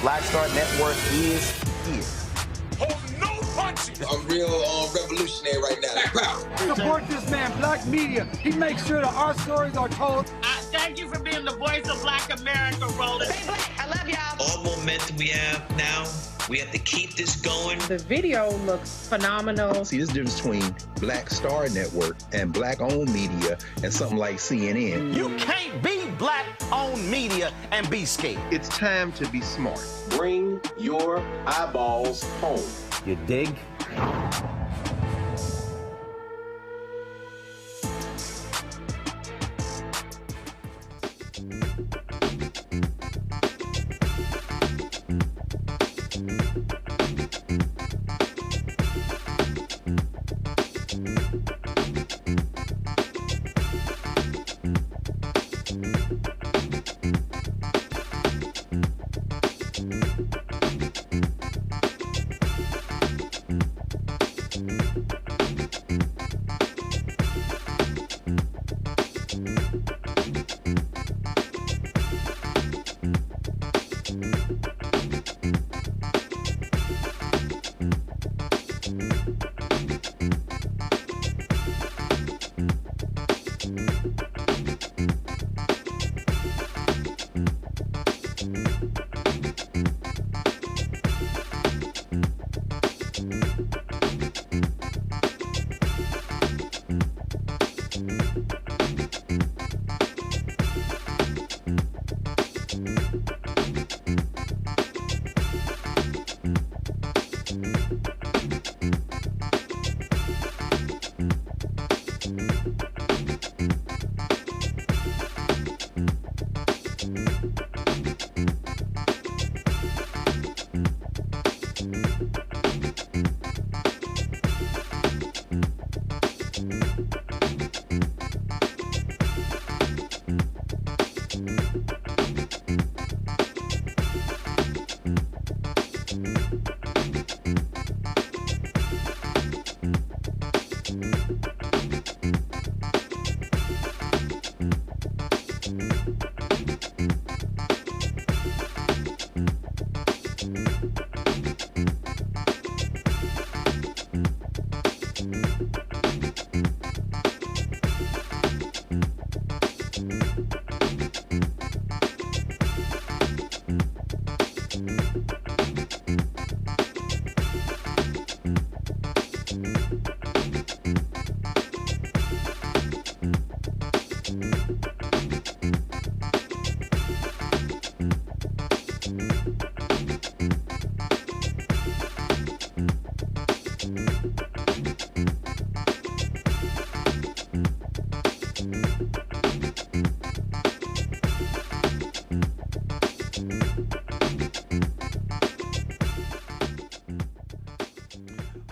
Black Star Network is here. Hold no punches. I'm real revolutionary right now. Support this man, Black Media. He makes sure that our stories are told. Thank you for being the voice of Black America, Roland. Stay black. I love y'all. All momentum we have now, we have to keep this going. The video looks phenomenal. See, there's a difference between Black Star Network and Black-owned media and something like CNN. You can't be Black-owned media and be scared. It's time to be smart. Bring your eyeballs home. You dig?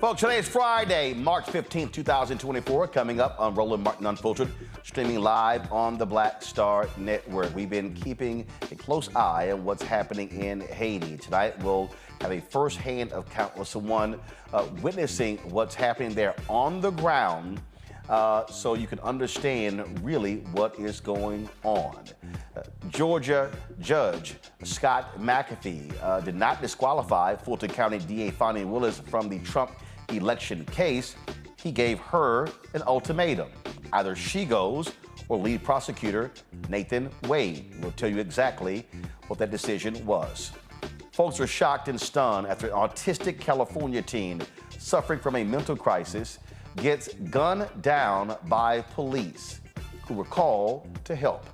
Folks, today is Friday, March 15th, 2024. Coming up on Roland Martin Unfiltered, streaming live on the Black Star Network. We've been keeping a close eye on what's happening in Haiti. Tonight, we'll have a first-hand account with someone witnessing what's happening there on the ground, so you can understand really what is going on. Georgia Judge Scott McAfee did not disqualify Fulton County DA Fani Willis from the Trump election case. He gave her an ultimatum. Either she goes or lead prosecutor Nathan Wade. We'll tell you exactly what that decision was. Folks are shocked and stunned after an autistic California teen suffering from a mental crisis gets gunned down by police who were called to help.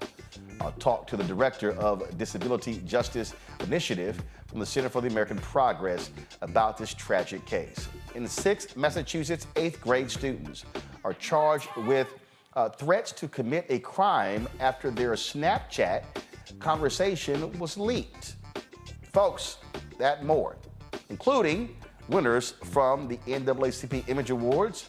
I'll talk to the director of Disability Justice Initiative from the Center for the American Progress about this tragic case. In 6 Massachusetts 8th grade students are charged with threats to commit a crime after their Snapchat conversation was leaked. Folks, that and more, including winners from the NAACP Image Awards,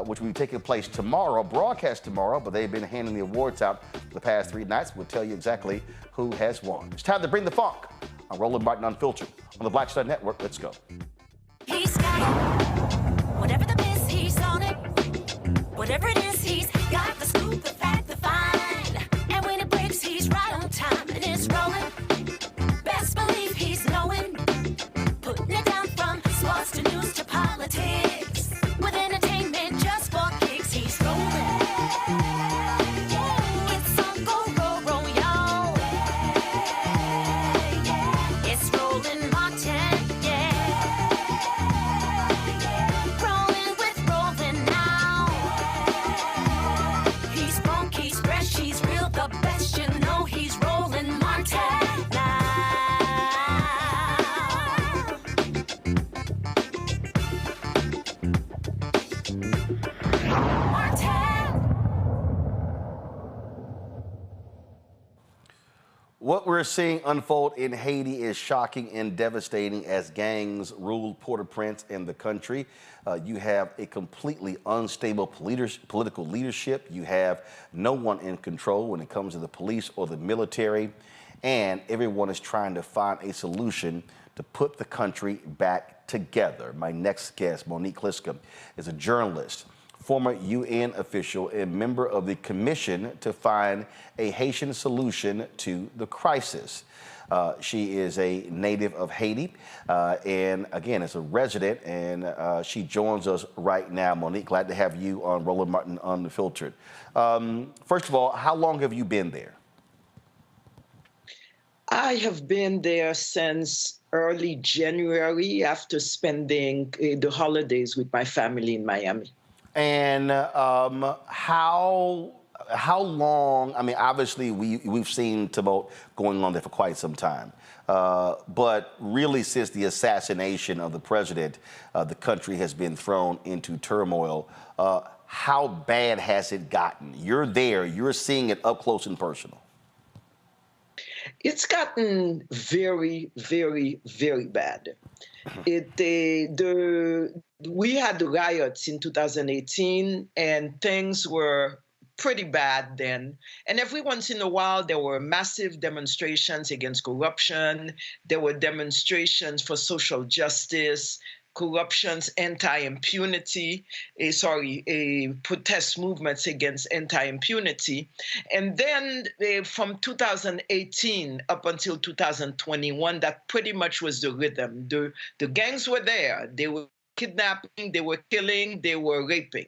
which will be taking place tomorrow, broadcast tomorrow, but they've been handing the awards out for the past 3 nights. We'll tell you exactly who has won. It's time to bring the funk on Roland Martin Unfiltered on the Black Star Network. Let's go. He's got it. Whatever the miss, he's on it. Whatever it is, he's got the scoop, the fact, the find. And when it breaks, he's right on time and it's rolling. Best believe he's knowing. Putting it down from sports to news to politics. With entertainment just for kicks, he's rolling. It's on go, roll, y'all. It's Roland Martin, rolling with Roland now. He's funky, he's fresh, he's real, the best, you know he's Roland Martin now. What we're seeing unfold in Haiti is shocking and devastating as gangs rule Port-au-Prince and the country. You have a completely unstable political leadership. You have no one in control when it comes to the police or the military. And everyone is trying to find a solution to put the country back together. My next guest, Monique Liska, is a journalist, former UN official and member of the Commission to find a Haitian solution to the crisis. She is a native of Haiti and again is a resident, and she joins us right now. Monique, glad to have you on Roland Martin Unfiltered. First of all, how long have you been there? I have been there since early January after spending the holidays with my family in Miami. And how long? I mean, obviously we've seen tumult going on there for quite some time, but really since the assassination of the president, the country has been thrown into turmoil. How bad has it gotten? You're there. You're seeing it up close and personal. It's gotten very, very, very bad. We had the riots in 2018, and things were pretty bad then. And every once in a while, there were massive demonstrations against corruption. There were demonstrations for social justice, corruptions, anti-impunity, protest movements against anti-impunity. And then from 2018 up until 2021, that pretty much was the rhythm. The gangs were there. They were kidnapping, they were killing, they were raping.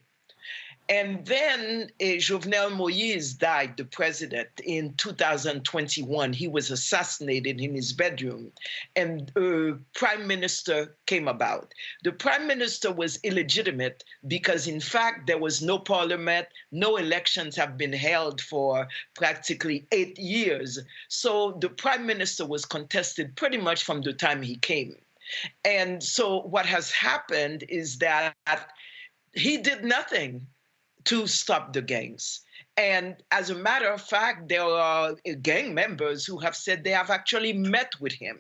And then Jovenel Moïse died, the president, in 2021. He was assassinated in his bedroom, and a prime minister came about. The prime minister was illegitimate because, in fact, there was no parliament, no elections have been held for practically 8 years. So the prime minister was contested pretty much from the time he came. And so what has happened is that he did nothing. to stop the gangs. And as a matter of fact, there are gang members who have said they have actually met with him.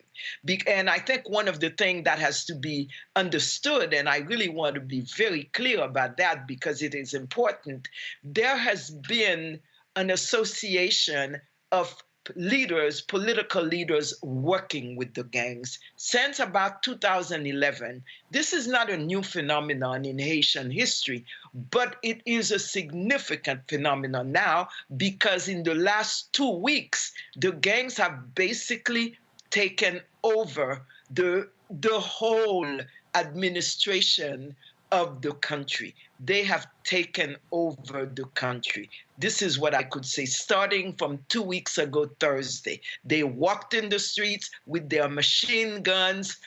And I think one of the things that has to be understood, and I really want to be very clear about that because it is important, there has been an association of leaders, political leaders working with the gangs since about 2011. This is not a new phenomenon in Haitian history, but it is a significant phenomenon now because in the last 2 weeks, the gangs have basically taken over the whole administration of the country. They have taken over the country. This is what I could say, starting from 2 weeks ago, Thursday. They walked in the streets with their machine guns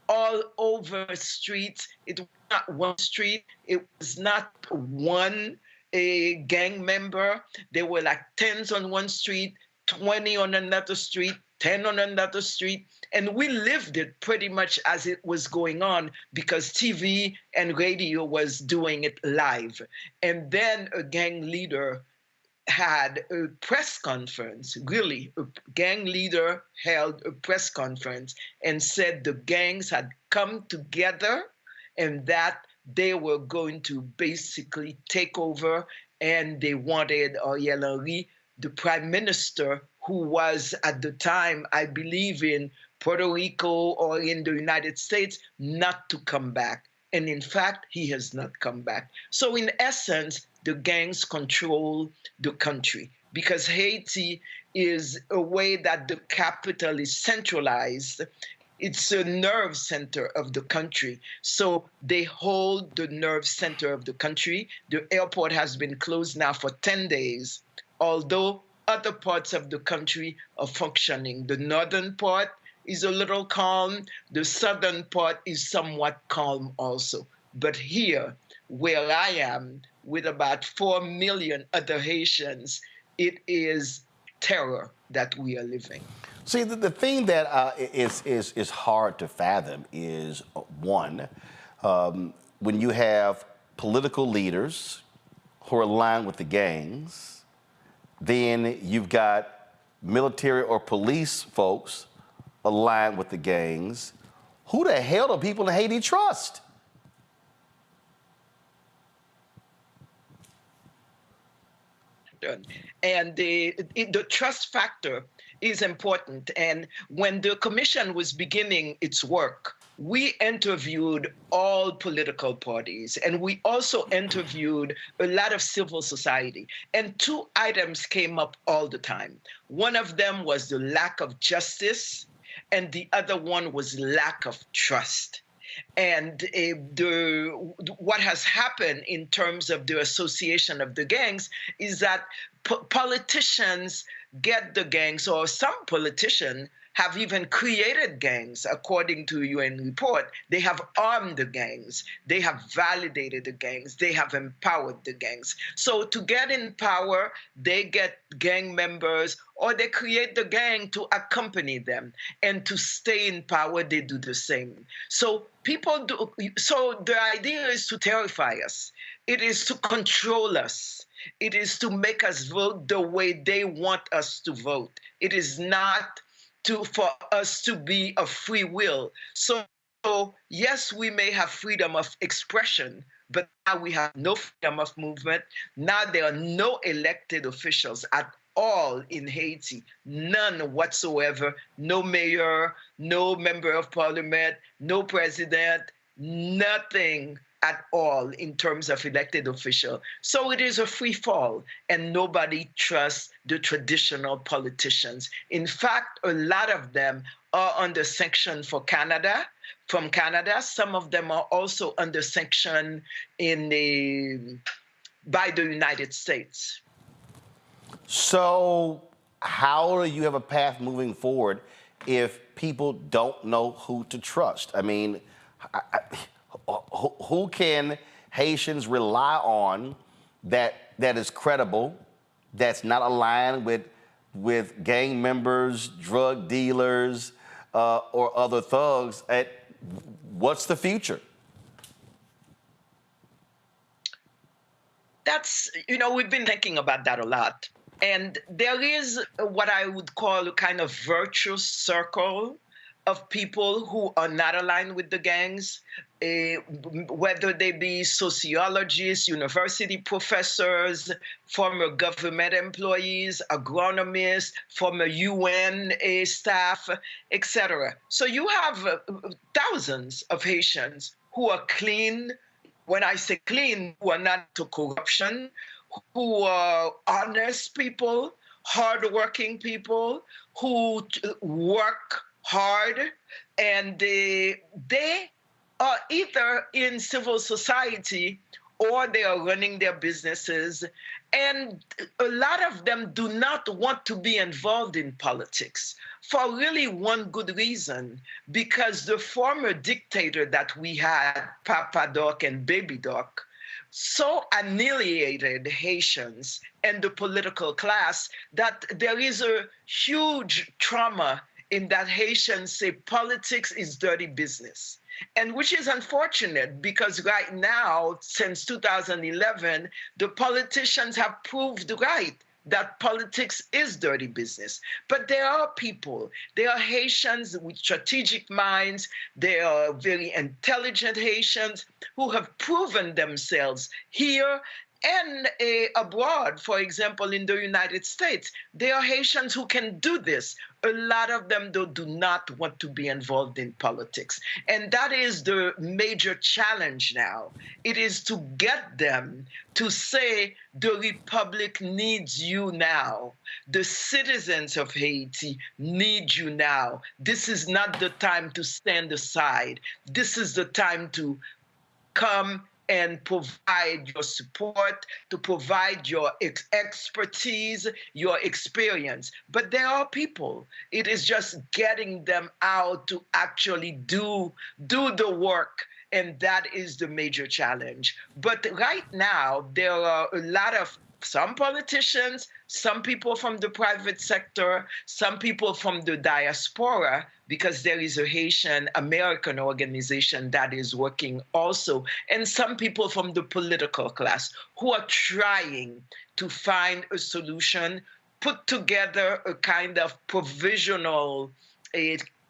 all over streets. It was not one street. It was not one gang member. There were like 10s on one street, 20 on another street, 10 on another street. And we lived it pretty much as it was going on because TV and radio was doing it live. And then a gang leader had a press conference, really, a gang leader held a press conference and said the gangs had come together and that they were going to basically take over, and they wanted Ariel Henry, the prime minister, who was at the time, I believe, in Puerto Rico or in the United States, not to come back. And in fact, he has not come back. So in essence, the gangs control the country because Haiti is a way that the capital is centralized. It's a nerve center of the country. So they hold the nerve center of the country. The airport has been closed now for 10 days, although other parts of the country are functioning. The northern part is a little calm. The southern part is somewhat calm also. But here, where I am, with about 4 million other Haitians, it is terror that we are living. See, the thing that is hard to fathom is, one, when you have political leaders who are aligned with the gangs, then you've got military or police folks aligned with the gangs. Who the hell do people in Haiti trust? And the trust factor is important. And when the commission was beginning its work, we interviewed all political parties, and we also interviewed a lot of civil society. And 2 items came up all the time. One of them was the lack of justice, and the other one was lack of trust. And what has happened in terms of the association of the gangs is that politicians get the gangs, or some politicians have even created gangs, according to UN report. They have armed the gangs. They have validated the gangs. They have empowered the gangs. So to get in power, they get gang members, or they create the gang to accompany them. And to stay in power, they do the same. So so the idea is to terrify us. It is to control us. It is to make us vote the way they want us to vote. It is not for us to be a free will. So yes, we may have freedom of expression, but now we have no freedom of movement. Now there are no elected officials at all in Haiti, none whatsoever, no mayor, no member of parliament, no president, nothing at all in terms of elected official. So it is a free fall, and nobody trusts the traditional politicians. In fact, a lot of them are under sanction from Canada. Some of them are also under sanction by the United States. So how do you have a path moving forward if people don't know who to trust? I mean, who can Haitians rely on that is credible, that's not aligned with gang members, drug dealers, or other thugs? What's the future? that's, we've been thinking about that a lot. And there is what I would call a kind of virtuous circle of people who are not aligned with the gangs, whether they be sociologists, university professors, former government employees, agronomists, former UN staff, etc. So you have thousands of Haitians who are clean. When I say clean, who are not to corruption, who are honest people, hardworking people, who work hard, and they are either in civil society or they are running their businesses. And a lot of them do not want to be involved in politics for really one good reason, because the former dictator that we had, Papa Doc and Baby Doc, so annihilated Haitians and the political class that there is a huge trauma in that Haitians say politics is dirty business. And which is unfortunate, because right now, since 2011, the politicians have proved right that politics is dirty business. But there are people, there are Haitians with strategic minds, there are very intelligent Haitians who have proven themselves here and abroad. For example, in the United States, there are Haitians who can do this. A lot of them, though, do not want to be involved in politics. And that is the major challenge now. It is to get them to say, the Republic needs you now. The citizens of Haiti need you now. This is not the time to stand aside. This is the time to come and provide your support, to provide your expertise, your experience. But there are people. It is just getting them out to actually do the work. And that is the major challenge. But right now, there are a lot of some politicians, some people from the private sector, some people from the diaspora, because there is a Haitian American organization that is working also, and some people from the political class who are trying to find a solution, put together a kind of provisional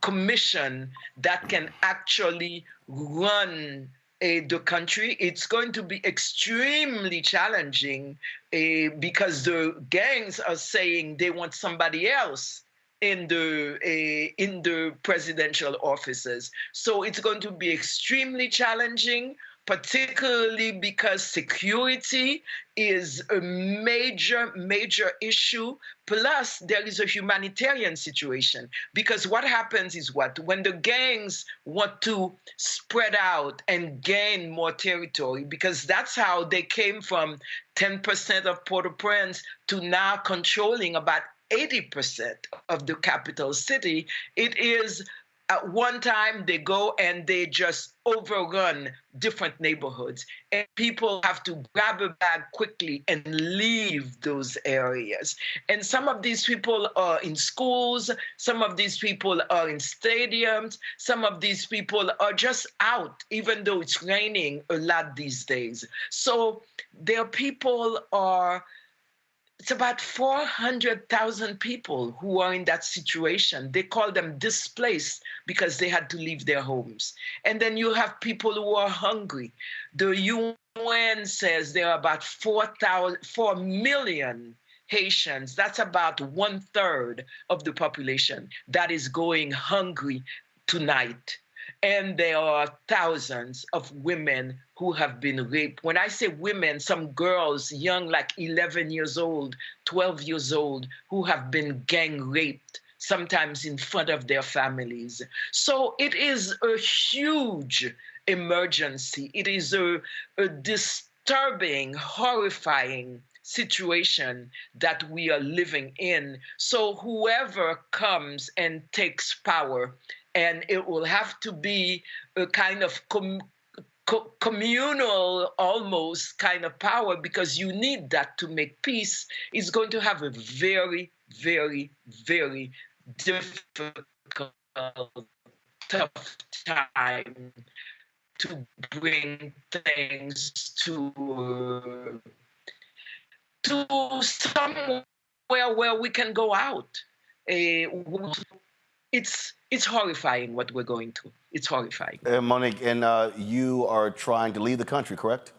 commission that can actually run the country. It's going to be extremely challenging because the gangs are saying they want somebody else in the presidential offices. So it's going to be extremely challenging, particularly because security is a major, major issue. Plus, there is a humanitarian situation. Because what happens is when the gangs want to spread out and gain more territory, because that's how they came from 10% of Port-au-Prince to now controlling about 80% of the capital city. It is at one time they go and they just overrun different neighborhoods, and people have to grab a bag quickly and leave those areas. And some of these people are in schools, some of these people are in stadiums, some of these people are just out, even though it's raining a lot these days. So their people are, it's about 400,000 people who are in that situation. They call them displaced because they had to leave their homes. And then you have people who are hungry. The UN says there are about 4 million Haitians. That's about 1/3 of the population that is going hungry tonight. And there are thousands of women who have been raped. When I say women, some girls, young, like 11 years old, 12 years old, who have been gang raped, sometimes in front of their families. So it is a huge emergency. It is a disturbing, horrifying situation that we are living in. So whoever comes and takes power, and it will have to be a kind of communal, almost kind of power, because you need that to make peace, is going to have a very, very, very difficult, tough time to bring things to to somewhere where we can go out. It's horrifying what we're going through. It's horrifying. Monique, and you are trying to leave the country, correct?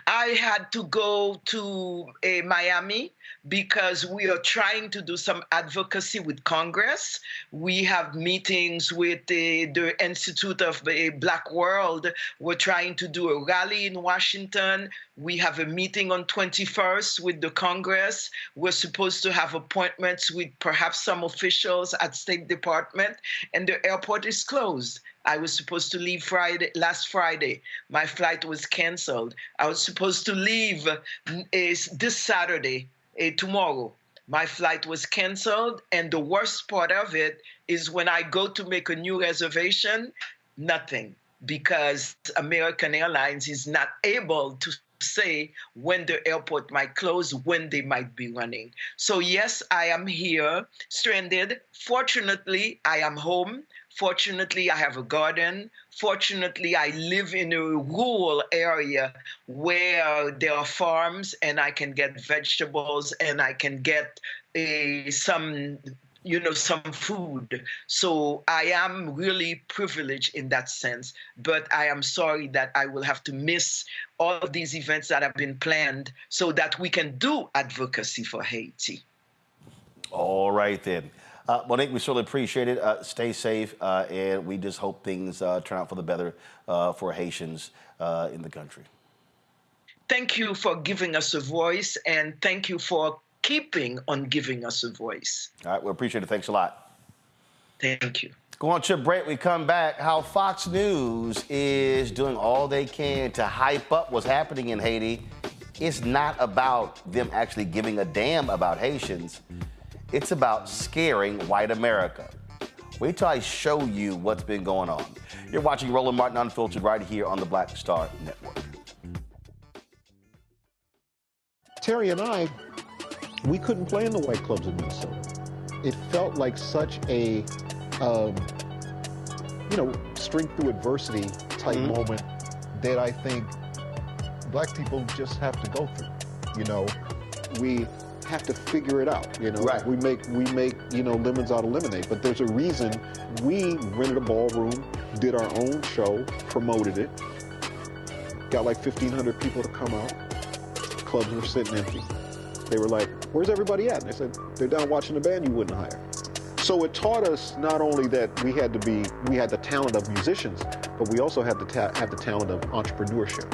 I had to go to Miami because we are trying to do some advocacy with Congress. We have meetings with the Institute of the Black World. We're trying to do a rally in Washington. We have a meeting on 21st with the Congress. We're supposed to have appointments with perhaps some officials at State Department, and the airport is closed. I was supposed to leave last Friday. My flight was canceled. I was supposed to leave this Saturday, tomorrow. My flight was canceled, and the worst part of it is when I go to make a new reservation, nothing, because American Airlines is not able to say when the airport might close, when they might be running. So yes, I am here, stranded. Fortunately, I am home. Fortunately, I have a garden. Fortunately, I live in a rural area where there are farms and I can get vegetables and I can get some food. So I am really privileged in that sense, but I am sorry that I will have to miss all of these events that have been planned so that we can do advocacy for Haiti. All right, then. Monique, we certainly appreciate it. Stay safe, and we just hope things turn out for the better for Haitians in the country. Thank you for giving us a voice, and thank you for keeping on giving us a voice. All right, we appreciate it. Thanks a lot. Thank you. Go on to break. We come back. How Fox News is doing all they can to hype up what's happening in Haiti. It's not about them actually giving a damn about Haitians. It's about scaring white America. Wait till I show you what's been going on. You're watching Roland Martin Unfiltered right here on the Black Star Network. Terry and I, we couldn't play in the white clubs in Minnesota. It felt like such a, strength through adversity type moment that I think black people just have to go through. We have to figure it out. Right. We make lemons out of lemonade. But there's a reason we rented a ballroom, did our own show, promoted it, got like 1,500 people to come out. Clubs were sitting empty. They were like, "Where's everybody at?" And I said, "They're down watching the band you wouldn't hire." So it taught us not only that we had the talent of musicians, but we also had to have the talent of entrepreneurship.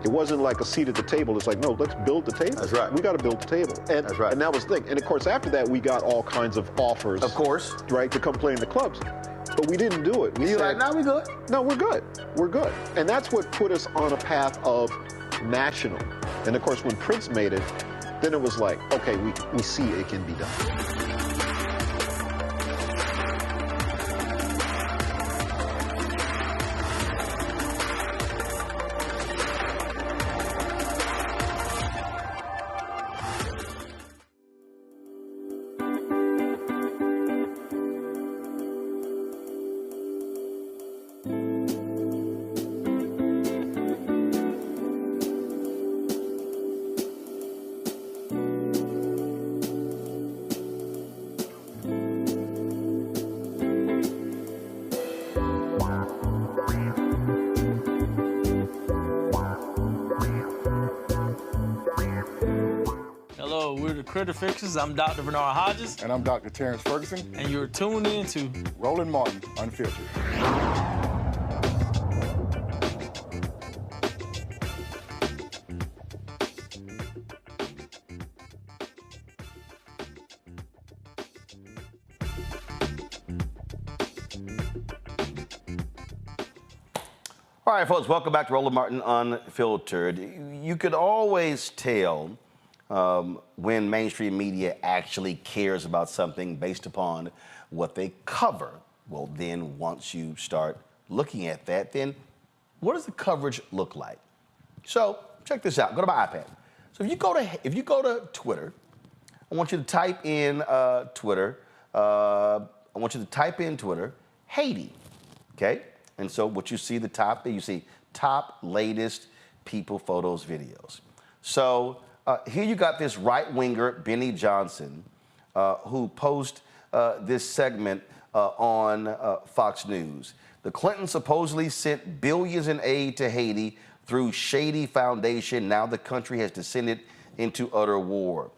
It wasn't like a seat at the table. It's like, no, let's build the table. That's right. We got to build the table. And, that's right. And that was the thing. And of course, after that, we got all kinds of offers. Of course. Right, to come play in the clubs. But we didn't do it. We said, like, no, we're good. No, we're good. We're good. And that's what put us on a path of national. And of course, when Prince made it, then it was like, okay, we see it can be done. We're the Critter Fixers. I'm Dr. Bernard Hodges. And I'm Dr. Terrence Ferguson. And you're tuned in to Roland Martin Unfiltered. All right, folks, welcome back to Roland Martin Unfiltered. You could always tell when mainstream media actually cares about something based upon what they cover. Well, then once you start looking at that, then what does the coverage look like? So check this out. Go to my iPad. So if you go to Twitter, I want you to type in Twitter. I want you to type in Twitter, Haiti. Okay? And so what you see you see top latest people, photos, videos. So here you got this right-winger, Benny Johnson, who posts this segment on Fox News. The Clintons supposedly sent billions in aid to Haiti through shady foundation. Now the country has descended into utter war.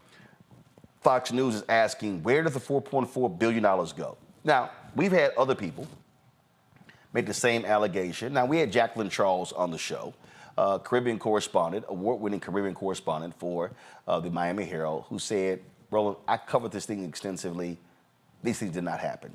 Fox News is asking, where does the $4.4 billion go? Now, we've had other people make the same allegation. Now, we had Jacqueline Charles on the show, Caribbean correspondent, award-winning Caribbean correspondent for the Miami Herald, who said, Roland, I covered this thing extensively. These things did not happen.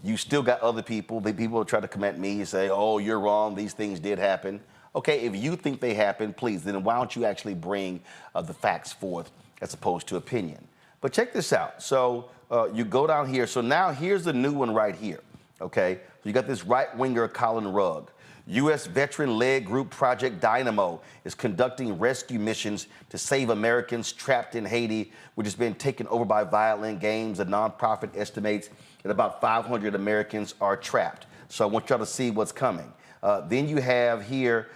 You still got other people. The people try to come at me and say, oh, you're wrong. These things did happen. Okay, if you think they happened, please, then why don't you actually bring the facts forth as opposed to opinion? But check this out. So you go down here. So now here's the new one right here, okay? So you got this right-winger Colin Rugg. U.S. veteran-led group Project Dynamo is conducting rescue missions to save Americans trapped in Haiti, which has been taken over by violent gangs. The nonprofit estimates that about 500 Americans are trapped. So I want y'all to see what's coming. Then you have here,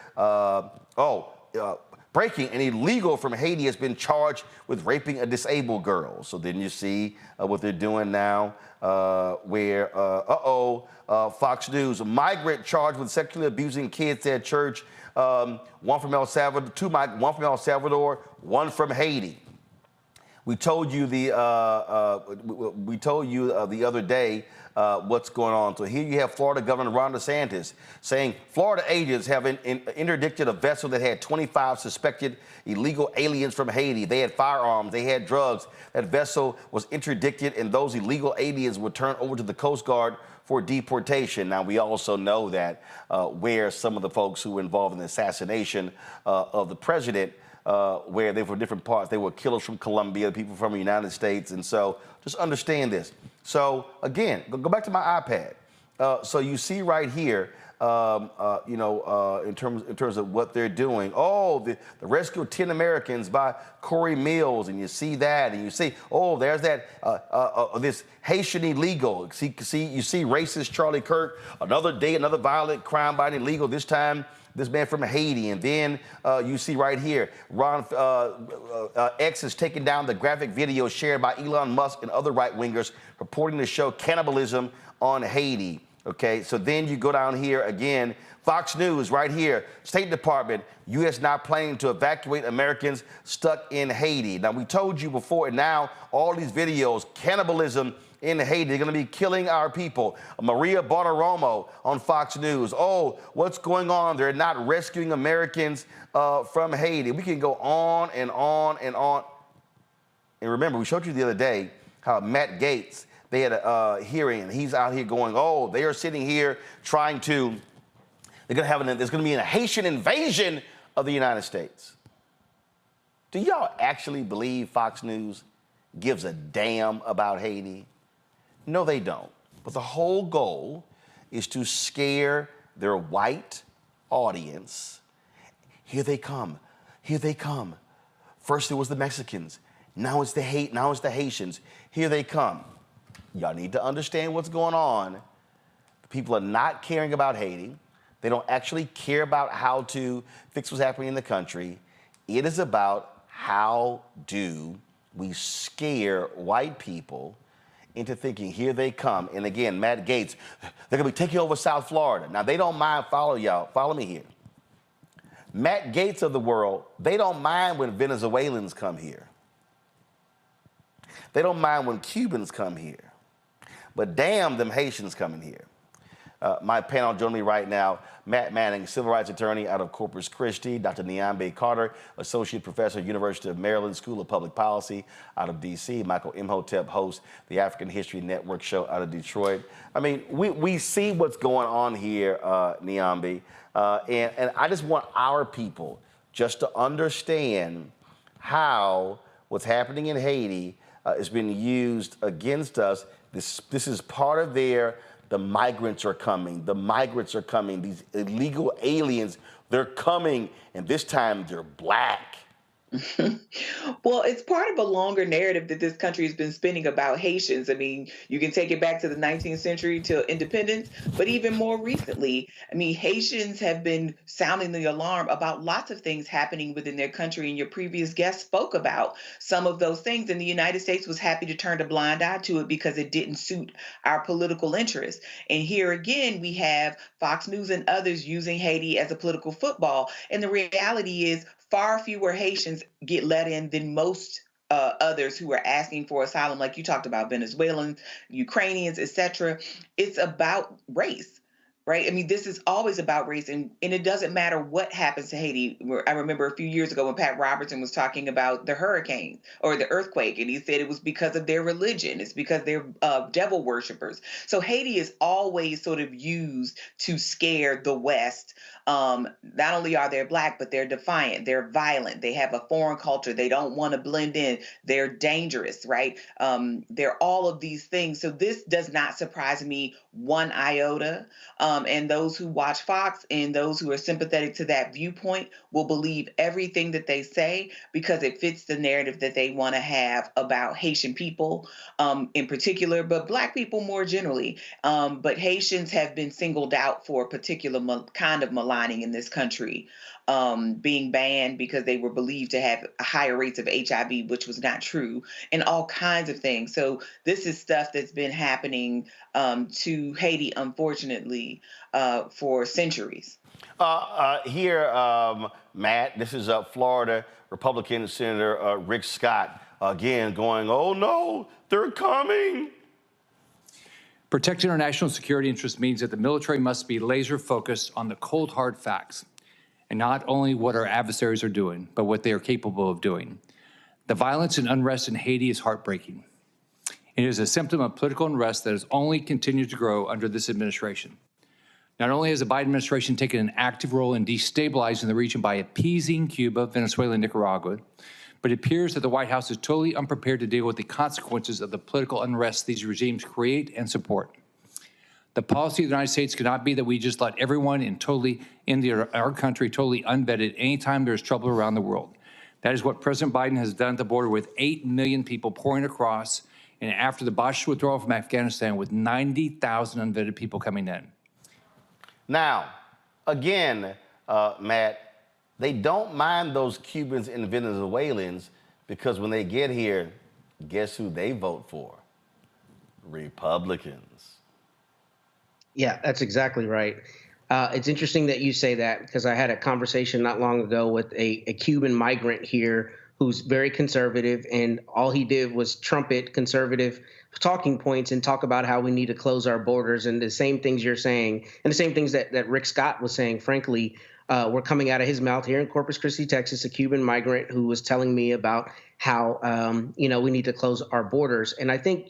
breaking, an illegal from Haiti has been charged with raping a disabled girl. So then you see what they're doing now, Fox News, a migrant charged with sexually abusing kids at church, one from El Salvador, one from El Salvador, one from Haiti. We told you the other day what's going on. So here you have Florida Governor Ron DeSantis saying Florida agents have interdicted a vessel that had 25 suspected illegal aliens from Haiti. They had firearms, they had drugs. That vessel was interdicted, and those illegal aliens were turned over to the Coast Guard for deportation. Now, we also know that where some of the folks who were involved in the assassination of the president, where they were from different parts. They were killers from Colombia, people from the United States. And so just understand this. So again, go back to my iPad. So you see right here, in terms of what they're doing. Oh, the rescue of 10 Americans by Corey Mills, and you see that, and you see, oh, there's that this Haitian illegal. You see racist Charlie Kirk. Another day, another violent crime by an illegal. This time, this man from Haiti. And then you see right here, X has taken down the graphic video shared by Elon Musk and other right-wingers purporting to show cannibalism on Haiti. Okay, so then you go down here again, Fox News right here, State Department, U.S. not planning to evacuate Americans stuck in Haiti. Now, we told you before, and now all these videos, cannibalism in Haiti, they're going to be killing our people. Maria Bartiromo on Fox News. Oh, what's going on? They're not rescuing Americans from Haiti. We can go on and on and on. And remember, we showed you the other day how Matt Gaetz, they had a hearing, and he's out here going, oh, they are sitting here trying to, there's going to be a Haitian invasion of the United States. Do y'all actually believe Fox News gives a damn about Haiti? No, they don't. But the whole goal is to scare their white audience. Here they come. Here they come. First it was the Mexicans. Now it's the Haitians. Here they come. Y'all need to understand what's going on. People are not caring about Haiti. They don't actually care about how to fix what's happening in the country. It is about how do we scare white people into thinking, here they come. And again, Matt Gaetz, they're going to be taking over South Florida. Now, they don't mind, follow me here. Matt Gaetz of the world, they don't mind when Venezuelans come here. They don't mind when Cubans come here. But damn them Haitians coming here. My panel joining me right now, Matt Manning, civil rights attorney out of Corpus Christi, Dr. Niambe Carter, associate professor, University of Maryland School of Public Policy out of D.C., Michael Imhotep, host the African History Network show out of Detroit. I mean, we see what's going on here, Niambe, and I just want our people just to understand how what's happening in Haiti is being used against us. This is part of the migrants are coming. The migrants are coming. These illegal aliens, they're coming, and this time they're black. Well, it's part of a longer narrative that this country has been spinning about Haitians. I mean, you can take it back to the 19th century till independence, but even more recently, I mean, Haitians have been sounding the alarm about lots of things happening within their country. And your previous guest spoke about some of those things. And the United States was happy to turn a blind eye to it because it didn't suit our political interests. And here again, we have Fox News and others using Haiti as a political football. And the reality is, far fewer Haitians get let in than most others who are asking for asylum, like you talked about, Venezuelans, Ukrainians, etc. It's about race. Right. I mean, this is always about race, and it doesn't matter what happens to Haiti. I remember a few years ago when Pat Robertson was talking about the hurricane or the earthquake, and he said it was because of their religion. It's because they're devil worshipers. So Haiti is always sort of used to scare the West. Not only are they Black, but they're defiant. They're violent. They have a foreign culture. They don't want to blend in. They're dangerous. Right. They're all of these things. So this does not surprise me one iota. And those who watch Fox and those who are sympathetic to that viewpoint will believe everything that they say because it fits the narrative that they want to have about Haitian people in particular, but Black people more generally. But Haitians have been singled out for a particular kind of maligning in this country, being banned because they were believed to have higher rates of HIV, which was not true, and all kinds of things. So this is stuff that's been happening to Haiti, unfortunately, for centuries. Here, Matt, this is Florida Republican Senator Rick Scott, again going, oh no, they're coming. Protecting our national security interests means that the military must be laser focused on the cold, hard facts, and not only what our adversaries are doing, but what they are capable of doing. The violence and unrest in Haiti is heartbreaking. It is a symptom of political unrest that has only continued to grow under this administration. Not only has the Biden administration taken an active role in destabilizing the region by appeasing Cuba, Venezuela, and Nicaragua, but it appears that the White House is totally unprepared to deal with the consequences of the political unrest these regimes create and support. The policy of the United States cannot be that we just let everyone in our country totally unvetted anytime there's trouble around the world. That is what President Biden has done at the border with 8 million people pouring across, and after the Bosch withdrawal from Afghanistan with 90,000 unvetted people coming in. Now, again, Matt, they don't mind those Cubans and Venezuelans because when they get here, guess who they vote for? Republicans. Yeah, that's exactly right. It's interesting that you say that because I had a conversation not long ago with a Cuban migrant here who's very conservative, and all he did was trumpet conservative talking points and talk about how we need to close our borders, and the same things you're saying and the same things that Rick Scott was saying, frankly, were coming out of his mouth here in Corpus Christi, Texas, a Cuban migrant who was telling me about how, we need to close our borders. And I think,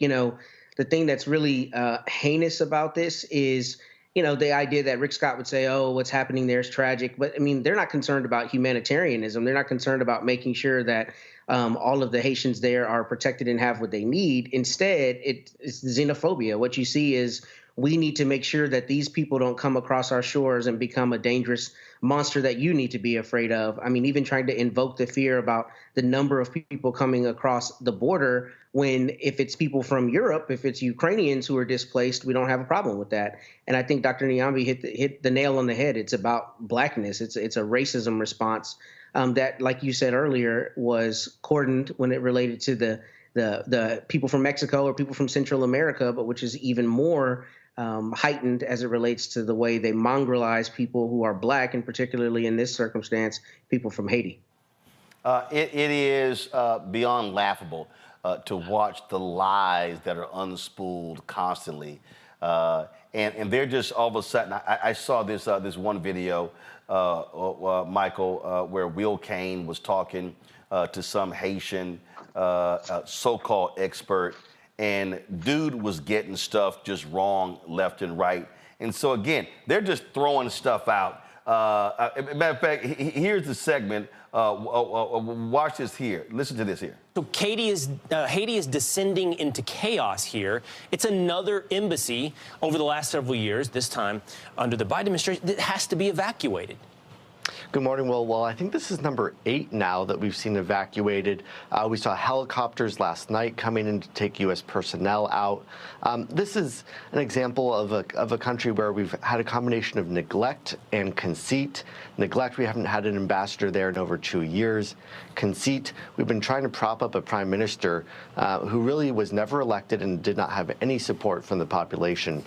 the thing that's really heinous about this is, the idea that Rick Scott would say, oh, what's happening there is tragic. But I mean, they're not concerned about humanitarianism. They're not concerned about making sure that all of the Haitians there are protected and have what they need. Instead, it's xenophobia. What you see is we need to make sure that these people don't come across our shores and become a dangerous monster that you need to be afraid of. I mean, even trying to invoke the fear about the number of people coming across the border when if it's people from Europe, if it's Ukrainians who are displaced, we don't have a problem with that. And I think Dr. Nyambi hit the nail on the head. It's about blackness. It's a racism response that, like you said earlier, was cordoned when it related to the people from Mexico or people from Central America, but which is even more heightened as it relates to the way they mongrelize people who are Black, and particularly in this circumstance, people from Haiti. It is beyond laughable to watch the lies that are unspooled constantly. And they're just all of a sudden, I saw this one video, Michael, where Will Kane was talking to some Haitian so-called expert, and dude was getting stuff just wrong left and right. And so again, they're just throwing stuff out. Matter of fact, here's the segment. Watch this here. Listen to this here. So Haiti is descending into chaos here. It's another embassy over the last several years, this time under the Biden administration, that has to be evacuated. Good morning, Will. Well, I think this is number 8 now that we've seen evacuated. We saw helicopters last night coming in to take U.S. personnel out. This is an example of a country where we've had a combination of neglect and conceit. Neglect, we haven't had an ambassador there in over 2 years. Conceit, we've been trying to prop up a prime minister who really was never elected and did not have any support from the population.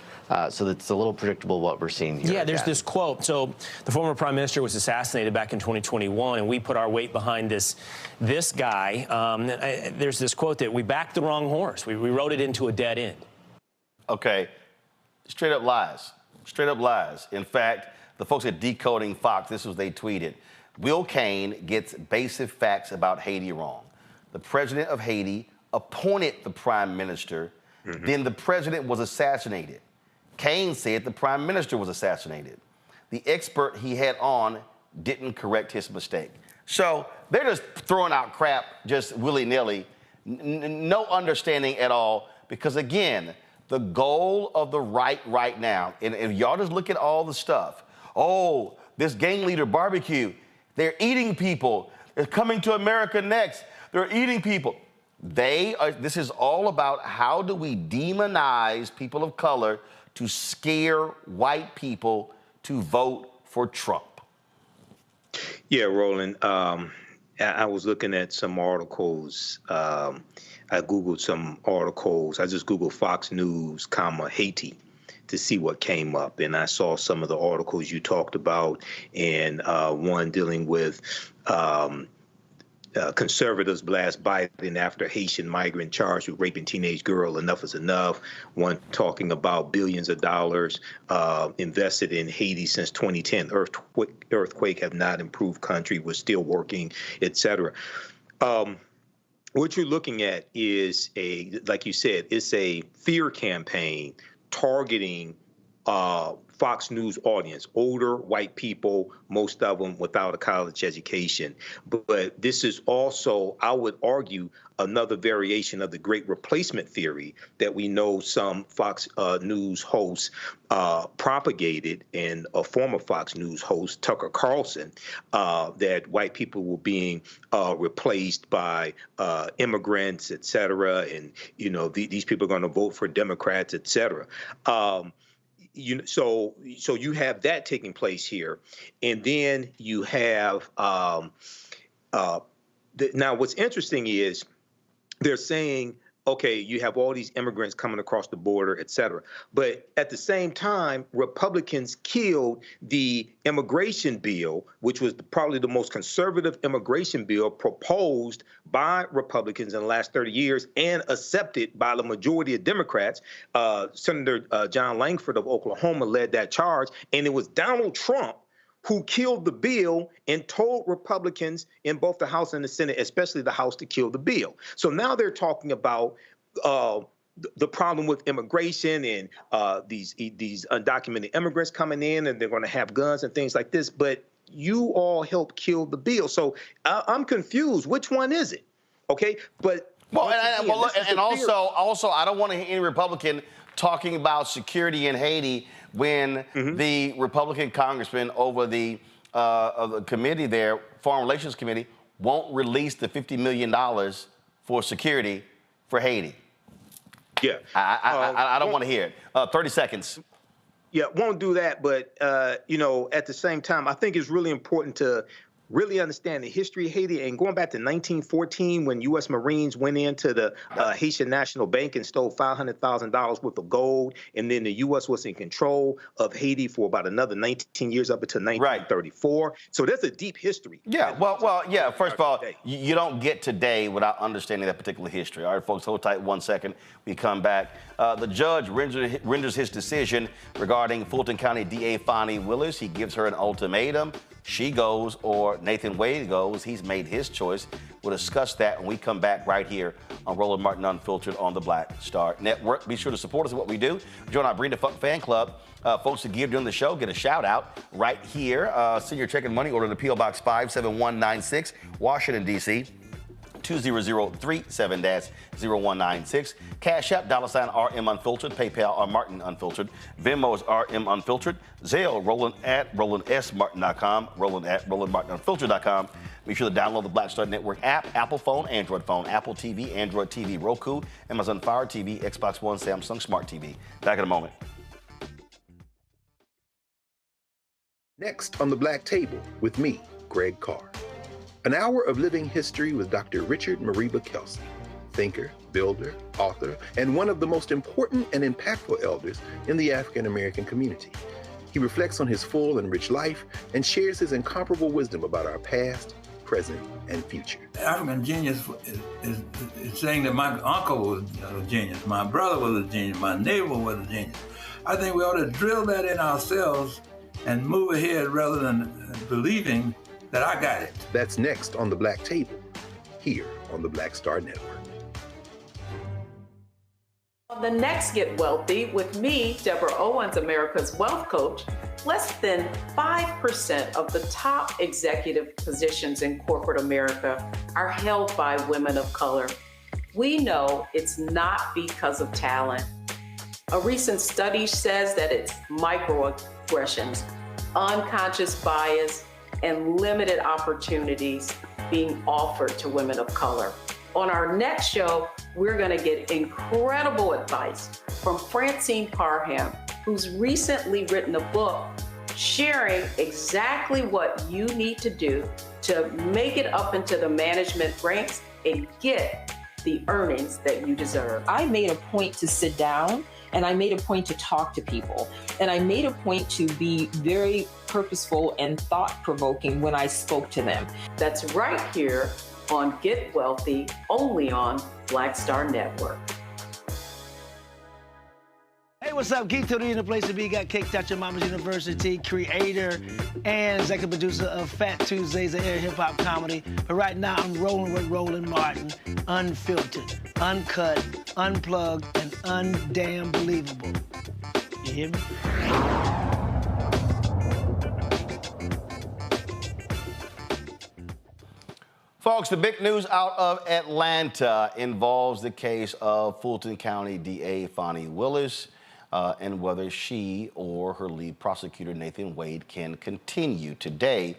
So it's a little predictable what we're seeing here. Yeah, there's this quote. So the former prime minister was assassinated back in 2021, and we put our weight behind this guy. There's this quote that we backed the wrong horse. We rode it into a dead end. Okay, straight up lies. Straight up lies. In fact, the folks at Decoding Fox, this was they tweeted, Will Cain gets basic facts about Haiti wrong. The president of Haiti appointed the prime minister, then the president was assassinated. Cain said the prime minister was assassinated. The expert he had on didn't correct his mistake. So they're just throwing out crap just willy-nilly, no understanding at all, because again, the goal of the right now, and if y'all just look at all the stuff, oh, this gang leader barbecue, they're eating people. They're coming to America next. They're eating people. This is all about how do we demonize people of color to scare white people to vote for Trump. Yeah, Roland, I was looking at some articles. I Googled some articles. I just Googled Fox News, Haiti, to see what came up. And I saw some of the articles you talked about, and one dealing with conservatives blast Biden after Haitian migrant charged with raping teenage girl. Enough is enough. One talking about billions of dollars invested in Haiti since 2010. Earthquake have not improved country. We're still working, etc. What you're looking at is like you said, it's a fear campaign targeting Fox News audience, older white people, most of them without a college education. But this is also, I would argue, another variation of the great replacement theory that we know some Fox News hosts propagated, and a former Fox News host, Tucker Carlson, that white people were being replaced by immigrants, et cetera, and, these people are going to vote for Democrats, et cetera. So you have that taking place here, and then you have now. What's interesting is they're saying, okay, you have all these immigrants coming across the border, et cetera. But at the same time, Republicans killed the immigration bill, which was probably the most conservative immigration bill proposed by Republicans in the last 30 years and accepted by the majority of Democrats. Senator John Langford of Oklahoma led that charge, and it was Donald Trump who killed the bill and told Republicans in both the House and the Senate, especially the House, to kill the bill. So now they're talking about the problem with immigration and these undocumented immigrants coming in, and they're going to have guns and things like this. But you all helped kill the bill. So I'm confused. Which one is it? Okay, but also, I don't want to hear any Republican talking about security in Haiti when the Republican congressman over the committee there, Foreign Relations Committee, won't release the $50 million for security for Haiti. Yeah. I don't want to hear it. 30 seconds. Yeah, won't do that. But, at the same time, I think it's really important to really understand the history of Haiti. And going back to 1914, when U.S. Marines went into the Haitian National Bank and stole $500,000 worth of gold, and then the U.S. was in control of Haiti for about another 19 years up until 1934. So there's a deep history. Yeah, yeah. First of all, you don't get today without understanding that particular history. All right, folks, hold tight 1 second. We come back. The judge renders his decision regarding Fulton County DA Fani Willis. He gives her an ultimatum. She goes, or Nathan Wade goes. He's made his choice. We'll discuss that when we come back right here on Roland Martin Unfiltered on the Black Star Network. Be sure to support us in what we do. Join our Bring the Fuck fan club. Folks who give during the show get a shout out right here. Send your check and money order to P.O. Box 57196, Washington, D.C. 888-200-37-0196. Cash App, $RM Unfiltered. PayPal, R Martin Unfiltered. Venmo is RM Unfiltered. Zelle, Roland@RolandSMartin.com. Roland@RolandMartinUnfiltered.com. Make sure to download the Black Star Network app, Apple phone, Android phone, Apple TV, Android TV, Roku, Amazon Fire TV, Xbox One, Samsung Smart TV. Back in a moment. Next on the Black Table with me, Greg Carr. An hour of living history with Dr. Richard Mariba Kelsey, thinker, builder, author, and one of the most important and impactful elders in the African American community. He reflects on his full and rich life and shares his incomparable wisdom about our past, present, and future. African genius is saying that my uncle was a genius, my brother was a genius, my neighbor was a genius. I think we ought to drill that in ourselves and move ahead rather than believing that I got it. That's next on the Black Table, here on the Black Star Network. On the next Get Wealthy with me, Deborah Owens, America's Wealth Coach, less than 5% of the top executive positions in corporate America are held by women of color. We know it's not because of talent. A recent study says that it's microaggressions, unconscious bias, and limited opportunities being offered to women of color. On our next show, we're going to get incredible advice from Francine Parham, who's recently written a book sharing exactly what you need to do to make it up into the management ranks and get the earnings that you deserve. I made a point to sit down and I made a point to talk to people. And I made a point to be very purposeful and thought-provoking when I spoke to them. That's right here on Get Wealthy, only on Black Star Network. Hey, what's up? Geek Tony in the place to be. Got Kicked Out Your Mama's University, creator and executive producer of Fat Tuesdays, an air hip-hop comedy. But right now, I'm rolling with Roland Martin, unfiltered, uncut, unplugged, and undamn believable. You hear me? Folks, the big news out of Atlanta involves the case of Fulton County DA Fani Willis and whether she or her lead prosecutor, Nathan Wade, can continue. Today,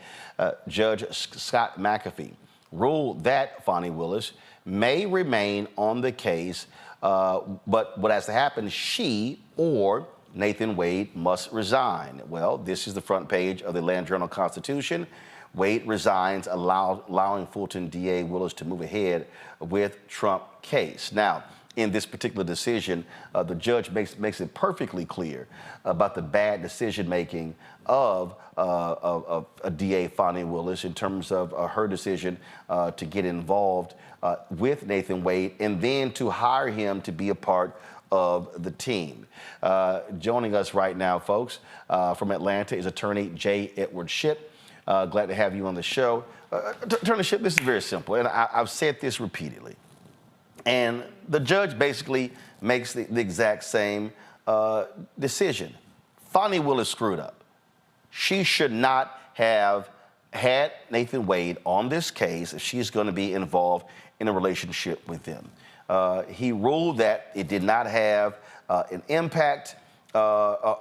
Judge Scott McAfee ruled that Fani Willis may remain on the case, but what has to happen, she or Nathan Wade must resign. Well, this is the front page of the Atlanta Journal-Constitution. Wade resigns, allowing Fulton DA Willis to move ahead with Trump case. Now, in this particular decision, the judge makes it perfectly clear about the bad decision-making of a DA Fani Willis in terms of her decision to get involved with Nathan Wade and then to hire him to be a part of the team. Joining us right now, folks, from Atlanta is attorney J. Edward Shipp. Glad to have you on the show. Attorney Shipp, this is very simple, and I've said this repeatedly. And the judge basically makes the exact same decision. Fani Willis screwed up. She should not have had Nathan Wade on this case if she's going to be involved in a relationship with him. He ruled that it did not have an impact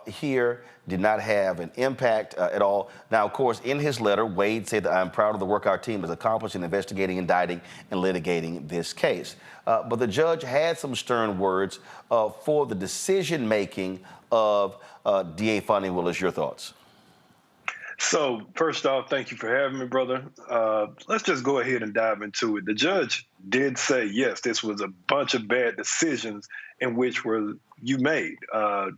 here, did not have an impact at all. Now, of course, in his letter, Wade said that I'm proud of the work our team has accomplished in investigating, indicting, and litigating this case. But the judge had some stern words for the decision-making of DA Fani Willis. Your thoughts? So, first off, thank you for having me, brother. Let's just go ahead and dive into it. The judge did say, yes, this was a bunch of bad decisions in which you made,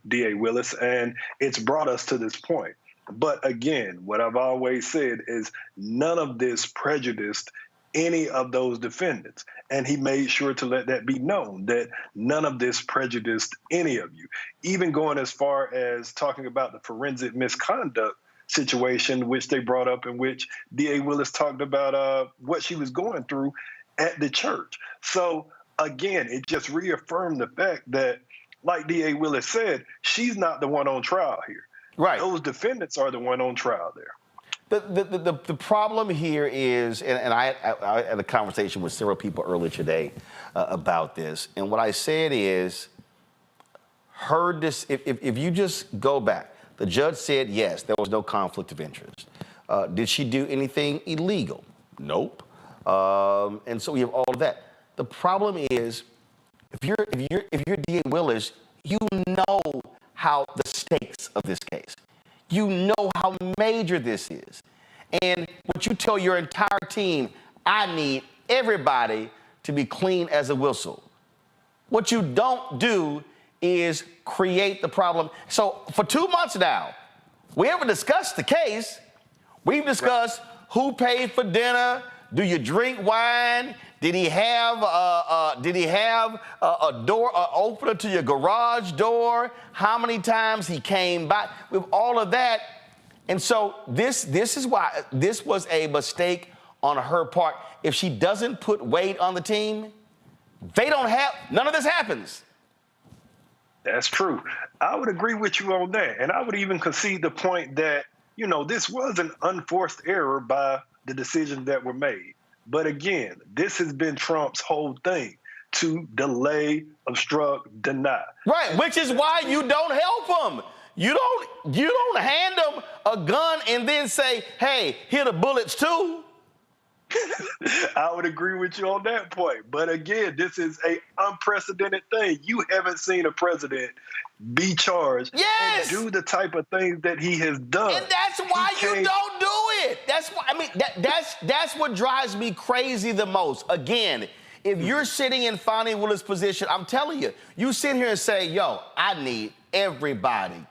DA Willis, and it's brought us to this point. But again, what I've always said is none of this prejudiced any of those defendants. And he made sure to let that be known, that none of this prejudiced any of you, even going as far as talking about the forensic misconduct situation, which they brought up, in which DA Willis talked about what she was going through at the church. So again, it just reaffirmed the fact that, like DA Willis said, she's not the one on trial here. Right. Those defendants are the one on trial there. The problem here is, and I had a conversation with several people earlier today about this, and what I said is, if you just go back, the judge said yes, there was no conflict of interest. Did she do anything illegal? Nope. And so we have all of that. The problem is, if you're DA Willis, you know how the stakes of this case. You know how major this is. And what you tell your entire team, I need everybody to be clean as a whistle. What you don't do is create the problem. So for 2 months now, we haven't discussed the case. We've discussed who paid for dinner. Do you drink wine? Did he have a door opener to your garage door? How many times he came by? With all of that, and so this is why this was a mistake on her part. If she doesn't put weight on the team, none of this happens. That's true. I would agree with you on that, and I would even concede the point that this was an unforced error by the decisions that were made. But again, this has been Trump's whole thing, to delay, obstruct, deny. Right, which is why you don't help them. You don't hand them a gun and then say, hey, here are the bullets too. I would agree with you on that point. But again, this is an unprecedented thing. You haven't seen a president be charged and do the type of things that he has done. And that's why you don't do it. That's why, that's what drives me crazy the most. Again, if you're sitting in Fani Willis' position, I'm telling you, you sit here and say, yo, I need everybody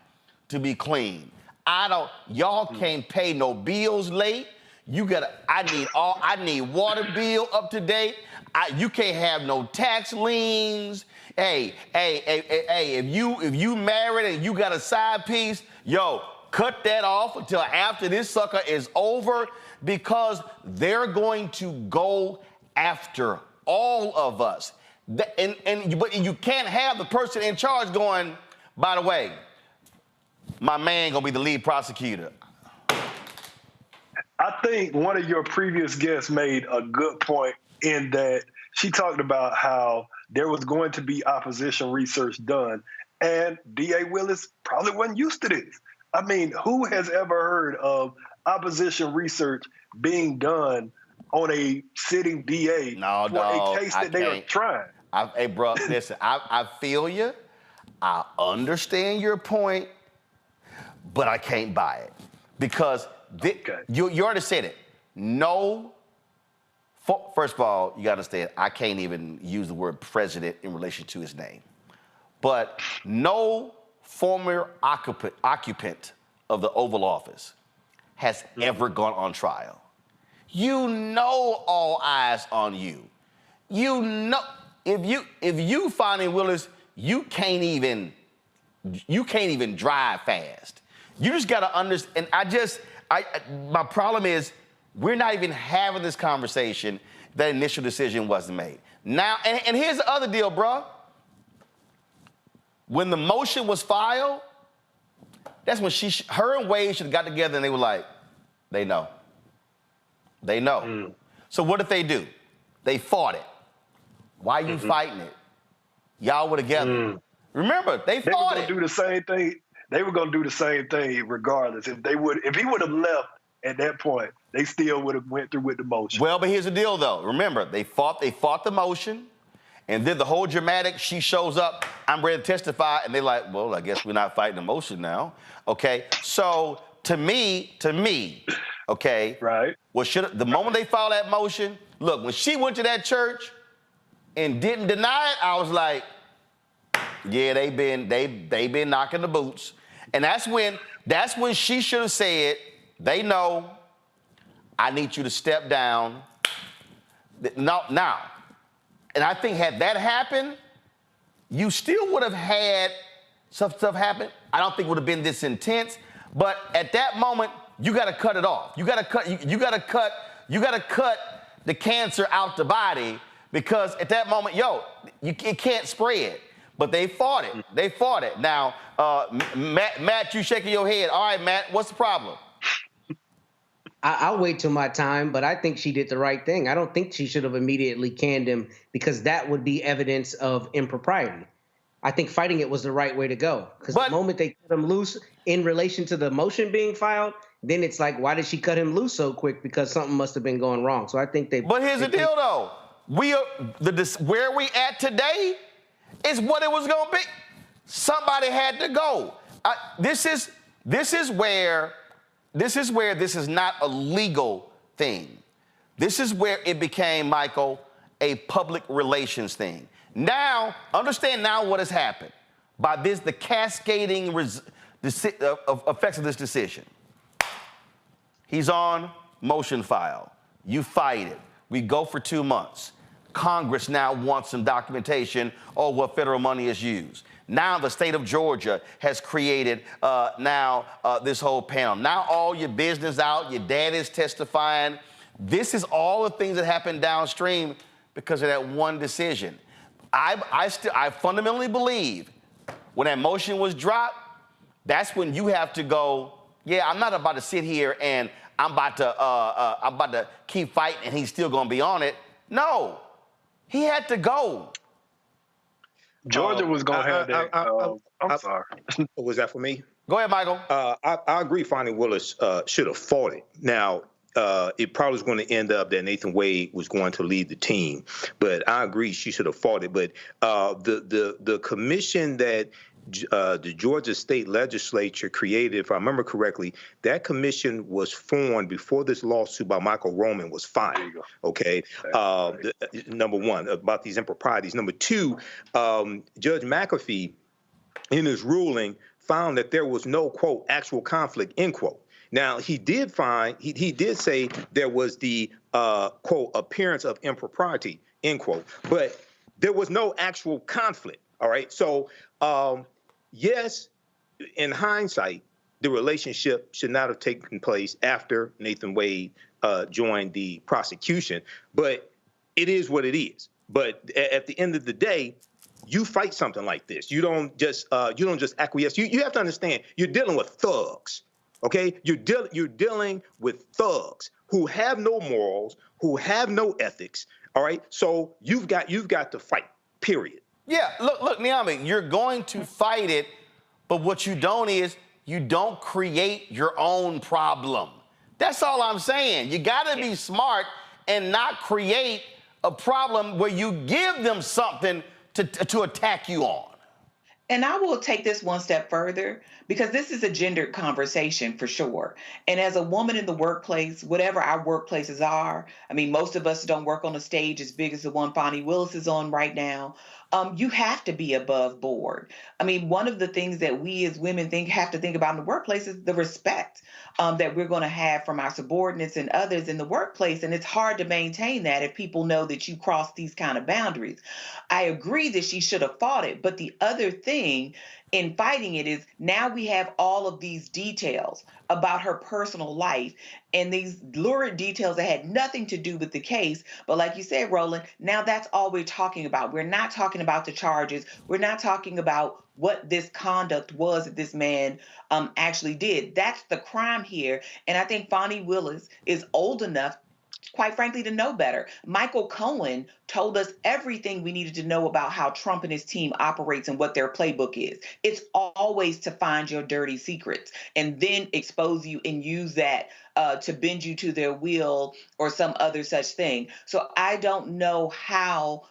to be clean. Y'all can't pay no bills late. I need water bill up to date. You can't have no tax liens. Hey, if you married and you got a side piece, yo, cut that off until after this sucker is over, because they're going to go after all of us. But you can't have the person in charge going, by the way, my man gonna be the lead prosecutor. I think one of your previous guests made a good point in that she talked about how there was going to be opposition research done, and DA Willis probably wasn't used to this. I mean, who has ever heard of opposition research being done on a sitting DA for a case that they are trying? Hey, bro, listen, I feel you. I understand your point, but I can't buy it. Because you already said it. First of all, you got to understand, I can't even use the word president in relation to his name. But no former occupant of the Oval Office has ever gone on trial. You know all eyes on you. You know, if you Fani Willis, you can't even drive fast. You just got to understand. And my problem is we're not even having this conversation. That initial decision wasn't made. Now, and here's the other deal, bro. When the motion was filed, that's when her and Wade should have got together and they were like, they know. They know. So what did they do? They fought it. Why are you fighting it? Y'all were together. Remember, they fought it. They were going to do the same thing. They were going to do the same thing regardless. If he would have left at that point, they still would have went through with the motion. Well, but here's the deal, though. Remember, they fought the motion, and then the whole dramatic, she shows up, I'm ready to testify, and they're like, well, I guess we're not fighting the motion now. Okay, so to me, okay, right. Well, the moment they filed that motion, look, when she went to that church and didn't deny it, I was like, yeah, they've been knocking the boots. And that's when she should have said, they know, I need you to step down. Now, and I think had that happened, you still would have had some stuff happen. I don't think it would have been this intense, but at that moment, you got to cut it off. You got to cut the cancer out the body, because at that moment, it can't spread. But they fought it. They fought it. Now, Matt, you shaking your head. All right, Matt, what's the problem? I'll wait till my time, but I think she did the right thing. I don't think she should have immediately canned him because that would be evidence of impropriety. I think fighting it was the right way to go because the moment they cut him loose in relation to the motion being filed, then it's like, why did she cut him loose so quick? Because something must have been going wrong. So I think they. But here's the deal, though. Where we at today is what it was going to be. Somebody had to go. This is where this is not a legal thing. This is where it became, Michael, a public relations thing. Now, understand now what has happened by the cascading effects of this decision. He's on motion file. You fight it. We go for 2 months. Congress now wants some documentation on what federal money is used. Now the state of Georgia has created this whole panel. Now all your business out, your dad is testifying. This is all the things that happened downstream because of that one decision. I fundamentally believe when that motion was dropped, that's when you have to go, yeah, I'm not about to sit here and I'm about to keep fighting and he's still going to be on it. No, he had to go. Georgia was going to have that. I'm sorry. Was that for me? Go ahead, Michael. I agree Fani Willis should have fought it. Now, it probably was going to end up that Nathan Wade was going to lead the team. But I agree she should have fought it. But the commission that the Georgia state legislature created, if I remember correctly, that commission was formed before this lawsuit by Michael Roman was filed. Okay, number one, about these improprieties. Number two, Judge McAfee, in his ruling, found that there was no, quote, actual conflict, end quote. Now, he did find, he did say there was the, quote, appearance of impropriety, end quote, but there was no actual conflict, all right? So, yes, in hindsight, the relationship should not have taken place after Nathan Wade joined the prosecution, but it is what it is. But at the end of the day, you fight something like this. You don't just acquiesce. You have to understand, you're dealing with thugs. Okay, you're dealing with thugs who have no morals, who have no ethics. All right, so you've got to fight. Period. Yeah, look, Niami, you're going to fight it, but what you don't create your own problem. That's all I'm saying. You got to be smart and not create a problem where you give them something to attack you on. And I will take this one step further because this is a gendered conversation for sure. And as a woman in the workplace, whatever our workplaces are, I mean, most of us don't work on a stage as big as the one Fani Willis is on right now. You have to be above board. I mean, one of the things that we as women have to think about in the workplace is the respect that we're going to have from our subordinates and others in the workplace. And it's hard to maintain that if people know that you cross these kind of boundaries. I agree that she should have fought it. But the other thing in fighting it is now we have all of these details about her personal life and these lurid details that had nothing to do with the case. But like you said, Roland, now that's all we're talking about. We're not talking about the charges. We're not talking about what this conduct was that this man actually did. That's the crime here. And I think Fani Willis is old enough, quite frankly, to know better. Michael Cohen told us everything we needed to know about how Trump and his team operates and what their playbook is. It's always to find your dirty secrets and then expose you and use that to bend you to their will or some other such thing. So I don't know how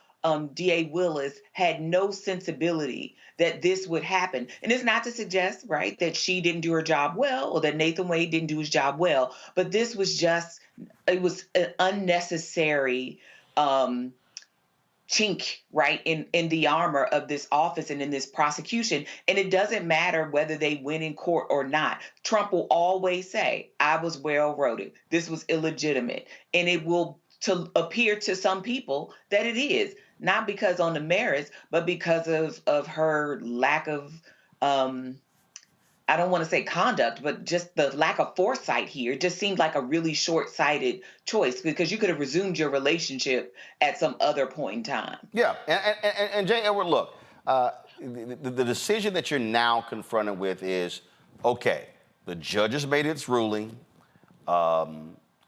D.A. Willis had no sensibility that this would happen. And it's not to suggest, right, that she didn't do her job well or that Nathan Wade didn't do his job well, but this was just, it was an unnecessary chink, right, in the armor of this office and in this prosecution. And it doesn't matter whether they win in court or not. Trump will always say, I was railroaded. This was illegitimate. And it will appear to some people that it is. Not because on the merits, but because of her lack of, I don't want to say conduct, but just the lack of foresight here. It just seemed like a really short-sighted choice because you could have resumed your relationship at some other point in time. Yeah, and J. Edward, look, the decision that you're now confronted with is, okay, the judge has made its ruling.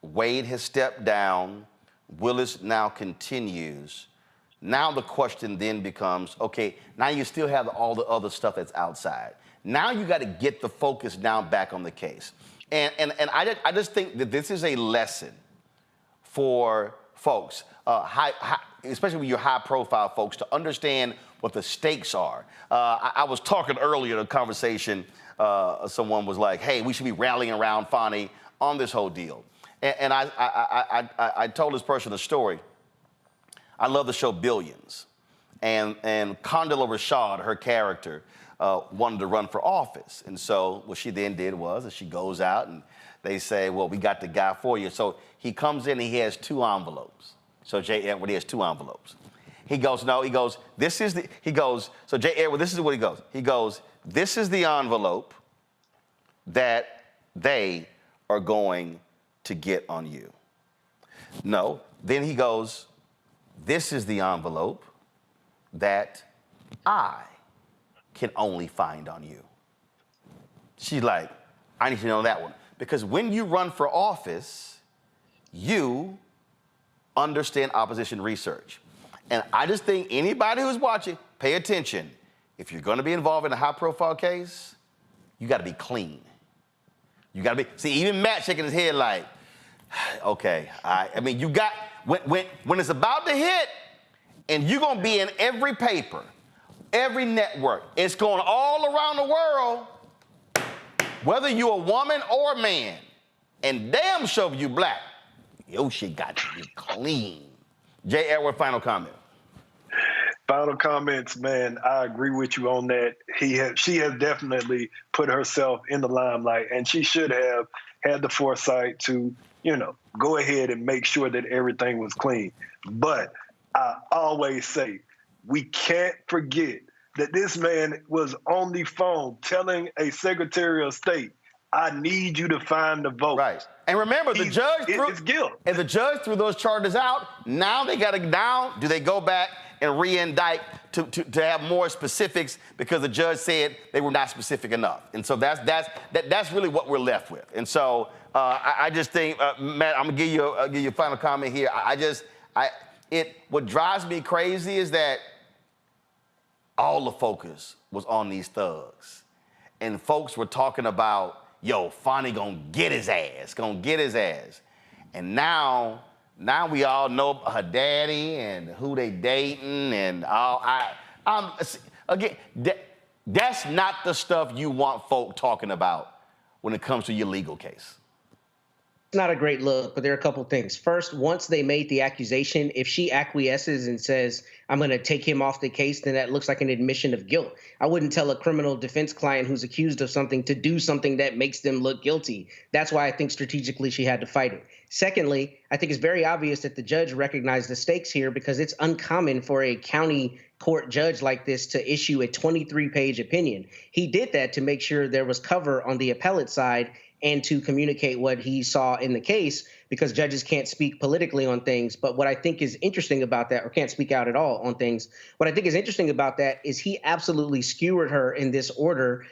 Wade has stepped down. Willis now continues. Now the question then becomes, okay, now you still have all the other stuff that's outside. Now you got to get the focus down back on the case. And I just think that this is a lesson for folks, especially when you're high-profile folks, to understand what the stakes are. I was talking earlier in a conversation, someone was like, hey, we should be rallying around Fani on this whole deal. And I told this person a story. I love the show Billions. And Condola Rashad, her character, wanted to run for office. And so what she then did was she goes out and they say, well, we got the guy for you. So he comes in and he has 2 envelopes. So J. Edward, he has 2 envelopes. He goes, no, he goes, this is the, he goes, so J. Edward, this is what he goes. He goes, this is the envelope that they are going to get on you. No, then he goes, this is the envelope that I can only find on you. She's like, I need to know that one. Because when you run for office, you understand opposition research. And I just think anybody who's watching, pay attention. If you're gonna be involved in a high-profile case, you gotta be clean. You gotta be, see, even Matt shaking his head like, okay, I mean, you got, when it's about to hit, and you're gonna be in every paper, every network, it's going all around the world, whether you're a woman or a man, and damn sure you black, your shit got to be clean. J. Edward, final comment. Final comments, man. I agree with you on that. She has definitely put herself in the limelight, and she should have had the foresight to, go ahead and make sure that everything was clean. But I always say, we can't forget that this man was on the phone telling a Secretary of State, I need you to find the vote. Right. And remember, the judge threw those charges out. Now they got to, do they go back and re-indict to have more specifics because the judge said they were not specific enough. And so that's really what we're left with. And so I just think, Matt, I'm gonna give you a final comment here. What drives me crazy is that all the focus was on these thugs. And folks were talking about, yo, Fani gonna get his ass. And now we all know her daddy and who they dating and all. Again, that's not the stuff you want folk talking about when it comes to your legal case. It's not a great look, but there are a couple things. First, once they made the accusation, if she acquiesces and says, I'm going to take him off the case, then that looks like an admission of guilt. I wouldn't tell a criminal defense client who's accused of something to do something that makes them look guilty. That's why I think strategically she had to fight it. Secondly, I think it's very obvious that the judge recognized the stakes here because it's uncommon for a county court judge like this to issue a 23-page opinion. He did that to make sure there was cover on the appellate side and to communicate what he saw in the case, because judges can't speak politically on things. But what I think is interesting about that, or can't speak out at all on things, what I think is interesting about that is he absolutely skewered her in this order,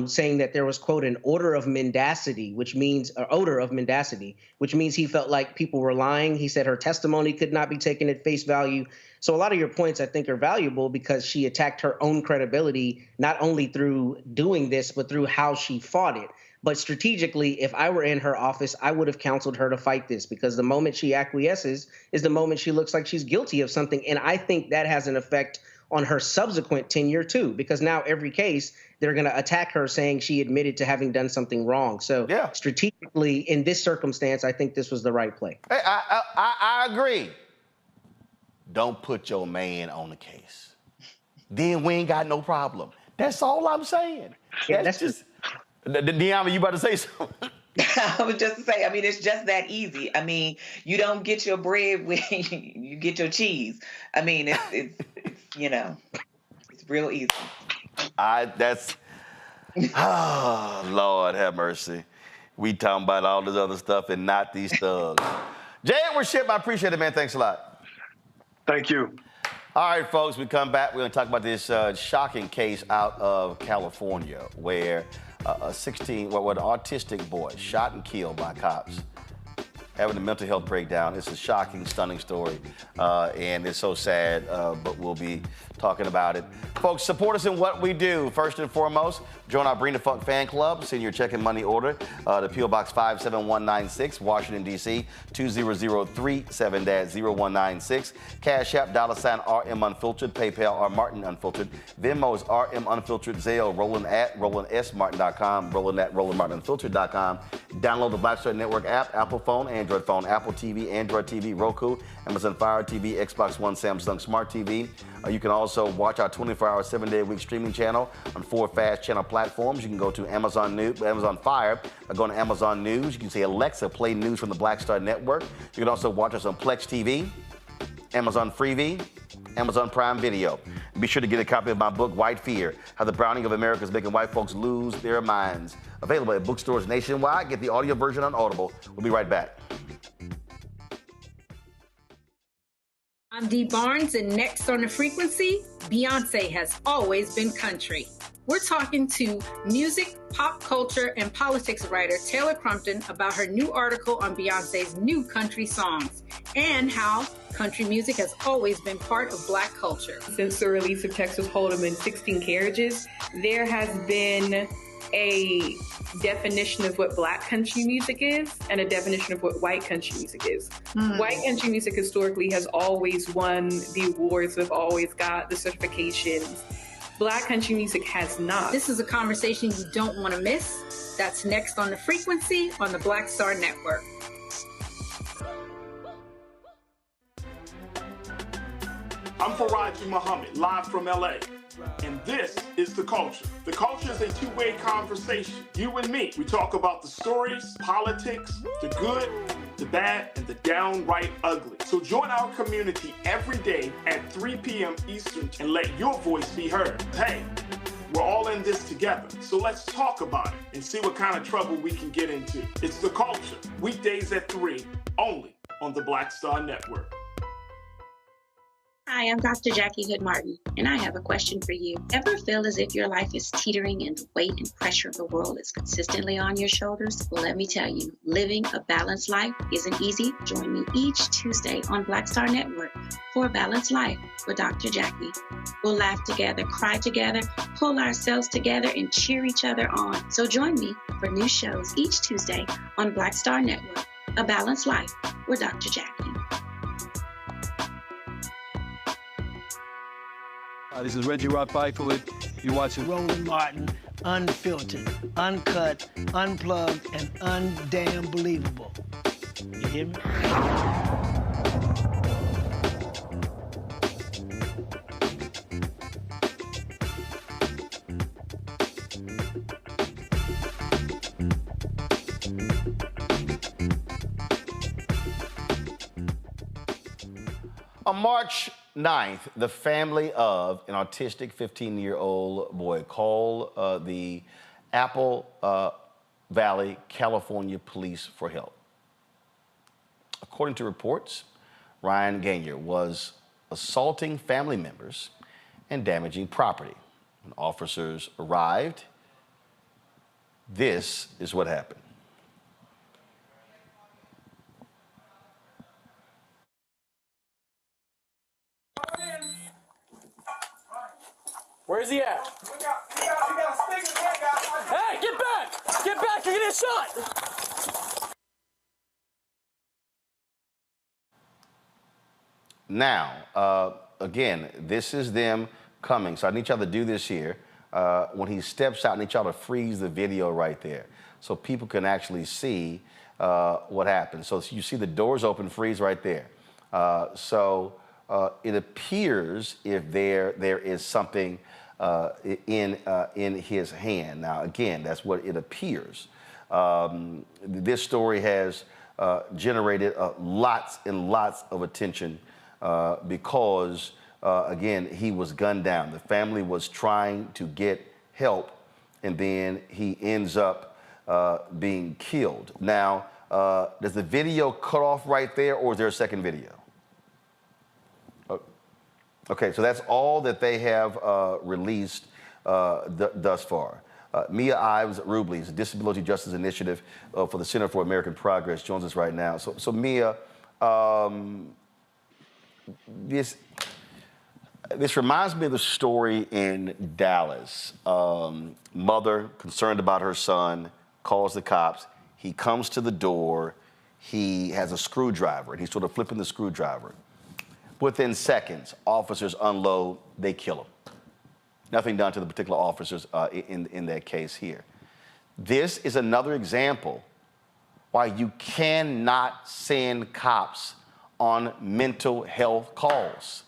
saying that there was, quote, an order of mendacity, which means, or odor of mendacity, which means he felt like people were lying. He said her testimony could not be taken at face value. So a lot of your points, I think, are valuable because she attacked her own credibility, not only through doing this, but through how she fought it. But strategically, if I were in her office, I would have counseled her to fight this because the moment she acquiesces is the moment she looks like she's guilty of something. And I think that has an effect on her subsequent tenure, too, because now every case they're going to attack her saying she admitted to having done something wrong. So strategically, in this circumstance, I think this was the right play. Hey, I agree. Don't put your man on the case. Then we ain't got no problem. That's all I'm saying. Yeah, that's just... Deanna, you about to say something? I was just to say, I mean, it's just that easy. I mean, you don't get your bread when you get your cheese. I mean, it's it's real easy. Oh, Lord have mercy. We talking about all this other stuff and not these thugs. J. Edward Ship, I appreciate it, man. Thanks a lot. Thank you. All right, folks, we come back. We're going to talk about this shocking case out of California where an autistic boy shot and killed by cops having a mental health breakdown. It's a shocking, stunning story, and it's so sad, but we'll be talking about it. Folks, support us in what we do. First and foremost, join our Bring the Funk fan club. Send your check and money order to P.O. Box 57196, Washington, D.C., 20037-0196. Cash App, $RM Unfiltered. PayPal, R Martin Unfiltered. Venmo is RM Unfiltered. Zelle, Roland at RolandSMartin.com, Roland at RolandMartinUnfiltered.com. Download the Black Star Network app, Apple phone, Android phone, Apple TV, Android TV, Roku, Amazon Fire TV, Xbox One, Samsung Smart TV. You can also watch our 24-hour, 7-day-a-week streaming channel on 4 fast channel platforms. You can go to Amazon Fire, go to Amazon News. You can say, Alexa, play news from the Black Star Network. You can also watch us on Plex TV, Amazon Freevee, Amazon Prime Video. Be sure to get a copy of my book, White Fear, How the Browning of America is Making White Folks Lose Their Minds. Available at bookstores nationwide. Get the audio version on Audible. We'll be right back. I'm Dee Barnes, and next on The Frequency, Beyonce has always been country. We're talking to music, pop culture, and politics writer Taylor Crumpton about her new article on Beyonce's new country songs and how country music has always been part of Black culture. Since the release of Texas Hold'em and 16 Carriages, there has been a definition of what Black country music is and a definition of what white country music is. White country music historically has always won the awards, have always got the certifications. Black country music has not. This is a conversation you don't want to miss. That's next on The Frequency on the Black Star Network. I'm Faraji Muhammad, live from LA. And this is The Culture. The Culture is a two-way conversation. You and me. We talk about the stories, politics, the good, the bad, and the downright ugly. So join our community every day at 3 p.m. Eastern and let your voice be heard. Hey, we're all in this together. So let's talk about it and see what kind of trouble we can get into. It's The Culture, weekdays at 3, only on the Black Star Network. Hi, I'm Dr. Jackie Hood Martin, and I have a question for you. Ever feel as if your life is teetering and the weight and pressure of the world is consistently on your shoulders? Well, let me tell you, living a balanced life isn't easy. Join me each Tuesday on Black Star Network for A Balanced Life with Dr. Jackie. We'll laugh together, cry together, pull ourselves together, and cheer each other on. So join me for new shows each Tuesday on Black Star Network, A Balanced Life with Dr. Jackie. This is Reggie Rock Byford. You're watching Roland Martin, unfiltered, uncut, unplugged, and undamn believable. You hear me? On March 9th, the family of an autistic 15-year-old boy called the Apple Valley, California police for help. According to reports, Ryan Gaynor was assaulting family members and damaging property. When officers arrived, this is what happened. Where's he at? Hey, get back! Get back, you're gonna get shot! Now, again, this is them coming. So I need y'all to do this here. When he steps out, I need y'all to freeze the video right there so people can actually see what happens. So you see the doors open, freeze right there. It appears if there is something in his hand. Now, again, that's what it appears. This story has generated lots and lots of attention because, again, he was gunned down. The family was trying to get help, and then he ends up being killed. Now, does the video cut off right there, or is there a second video? Okay, so that's all that they have released thus far. Mia Ives Rubles, Disability Justice Initiative for the Center for American Progress, joins us right now. So Mia, this reminds me of the story in Dallas. Mother, concerned about her son, calls the cops. He comes to the door. He has a screwdriver, and he's sort of flipping the screwdriver. Within seconds, officers unload, they kill him. Nothing done to the particular officers in that case here. This is another example why you cannot send cops on mental health calls.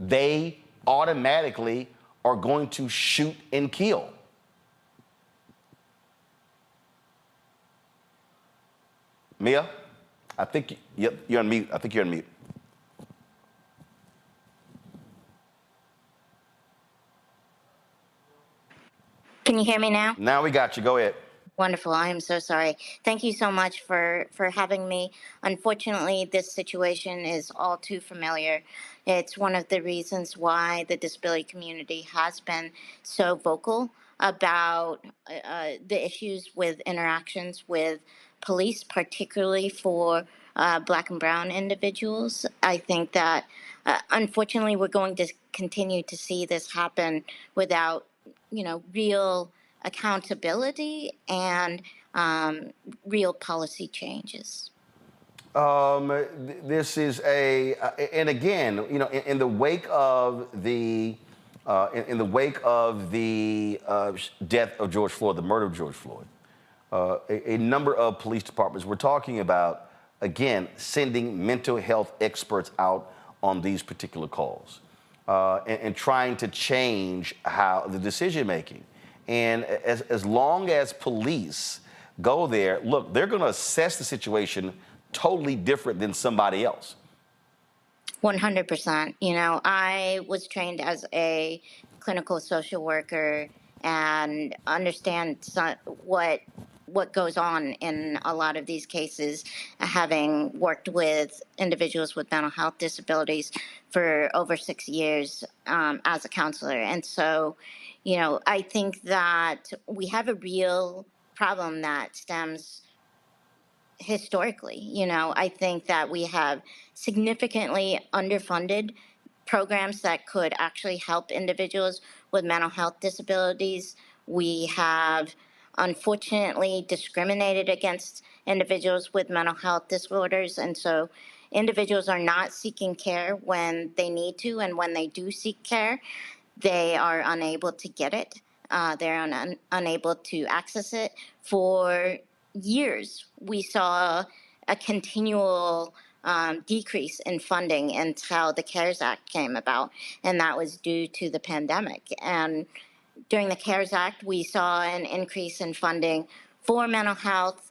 They automatically are going to shoot and kill. Mia, I think you're on mute. I think you're on mute. Can you hear me now? Now we got you. Go ahead. Wonderful. I am so sorry. Thank you so much for having me. Unfortunately, this situation is all too familiar. It's one of the reasons why the disability community has been so vocal about the issues with interactions with police, particularly for Black and brown individuals. I think that unfortunately we're going to continue to see this happen without real accountability and real policy changes. This is and again, in the wake of the death of George Floyd, the murder of George Floyd, a number of police departments were talking about, again, sending mental health experts out on these particular calls. And trying to change how the decision making. And as long as police go there, look, they're going to assess the situation totally different than somebody else. 100%. I was trained as a clinical social worker and understand what goes on in a lot of these cases, having worked with individuals with mental health disabilities for over 6 years as a counselor. And so, I think that we have a real problem that stems historically. I think that we have significantly underfunded programs that could actually help individuals with mental health disabilities. We have unfortunately discriminated against individuals with mental health disorders. And so individuals are not seeking care when they need to, and when they do seek care, they are unable to get it. They're unable to access it. For years, we saw a continual decrease in funding until the CARES Act came about, and that was due to the pandemic. And during the CARES Act, we saw an increase in funding for mental health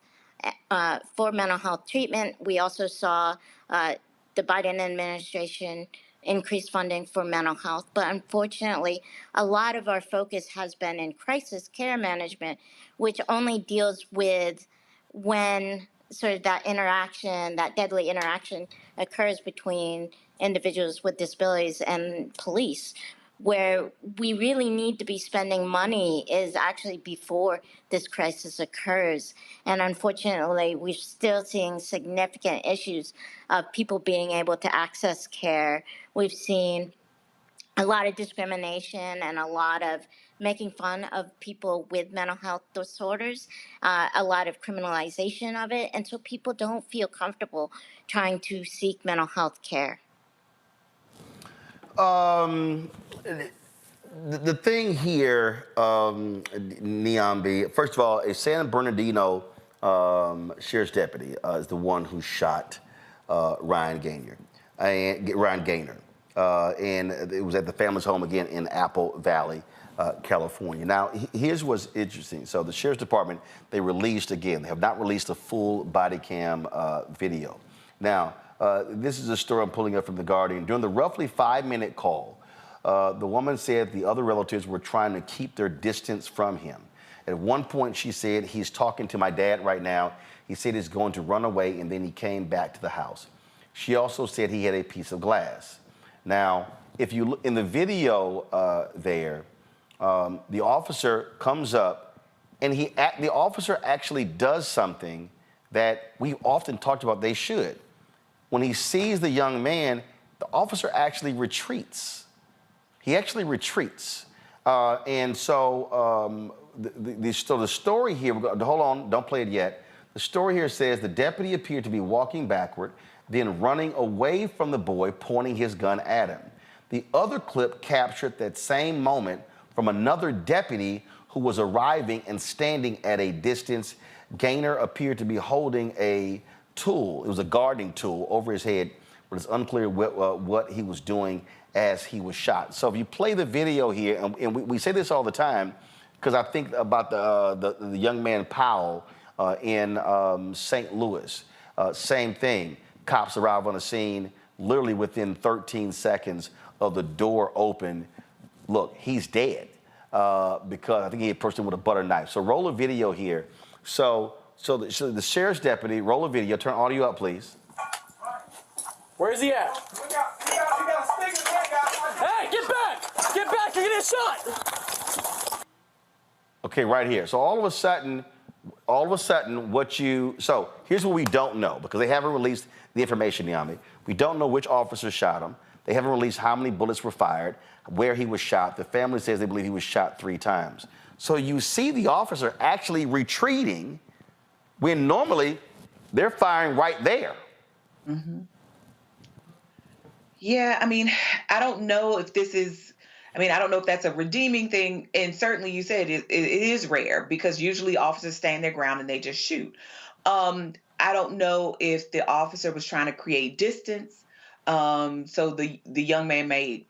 treatment. We also saw the Biden administration increase funding for mental health. But unfortunately, a lot of our focus has been in crisis care management, which only deals with when sort of that interaction, that deadly interaction occurs between individuals with disabilities and police. Where we really need to be spending money is actually before this crisis occurs. And unfortunately, we're still seeing significant issues of people being able to access care. We've seen a lot of discrimination and a lot of making fun of people with mental health disorders, a lot of criminalization of it. And so people don't feel comfortable trying to seek mental health care. The thing here, Niambi, first of all, a San Bernardino sheriff's deputy is the one who shot Ryan Gaynor. And it was at the family's home again in Apple Valley, California. Now, here's what's interesting. So the sheriff's department, they have not released a full body cam video. Now, this is a story I'm pulling up from The Guardian. During the roughly 5-minute call, the woman said the other relatives were trying to keep their distance from him. At one point, she said, "He's talking to my dad right now. He said he's going to run away," and then he came back to the house. She also said he had a piece of glass. Now, if you look in the video the officer comes up And the officer actually does something that we often talked about they should. When he sees the young man, the officer actually retreats. He actually retreats. And so the story here, hold on, don't play it yet. The story here says the deputy appeared to be walking backward, then running away from the boy, pointing his gun at him. The other clip captured that same moment from another deputy who was arriving and standing at a distance. Gaynor appeared to be holding a tool. It was a gardening tool over his head, but it's unclear what he was doing as he was shot. So if you play the video here, and we say this all the time, because I think about the young man Powell in St. Louis. Same thing. Cops arrive on the scene literally within 13 seconds of the door open. Look, he's dead because I think he hit a person with a butter knife. So roll a video here. So the sheriff's deputy, roll a video. Turn audio up, please. Where's he at? Hey, get back! Get back! You're getting shot! Okay, right here. So all of a sudden, so here's what we don't know, because they haven't released the information, Yami. We don't know which officer shot him. They haven't released how many bullets were fired, where he was shot. The family says they believe he was shot 3 times. So you see the officer actually retreating when normally they're firing right there. Mm-hmm. Yeah, I mean, I don't know if this is, I don't know if that's a redeeming thing. And certainly you said it is rare, because usually officers stand their ground and they just shoot. I don't know if the officer was trying to create distance. So the young man may,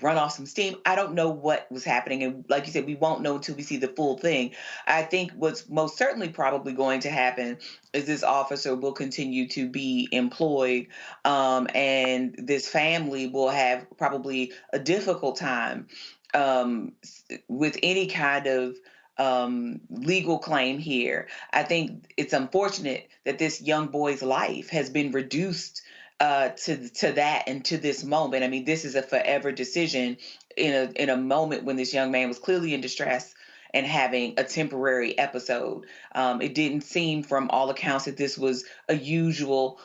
run off some steam. I don't know what was happening. And like you said, we won't know until we see the full thing. I think what's most certainly probably going to happen is this officer will continue to be employed, and this family will have probably a difficult time with any kind of legal claim here. I think it's unfortunate that this young boy's life has been reduced to that and to this moment. I mean, this is a forever decision in a moment when this young man was clearly in distress and having a temporary episode. It didn't seem from all accounts that this was a usual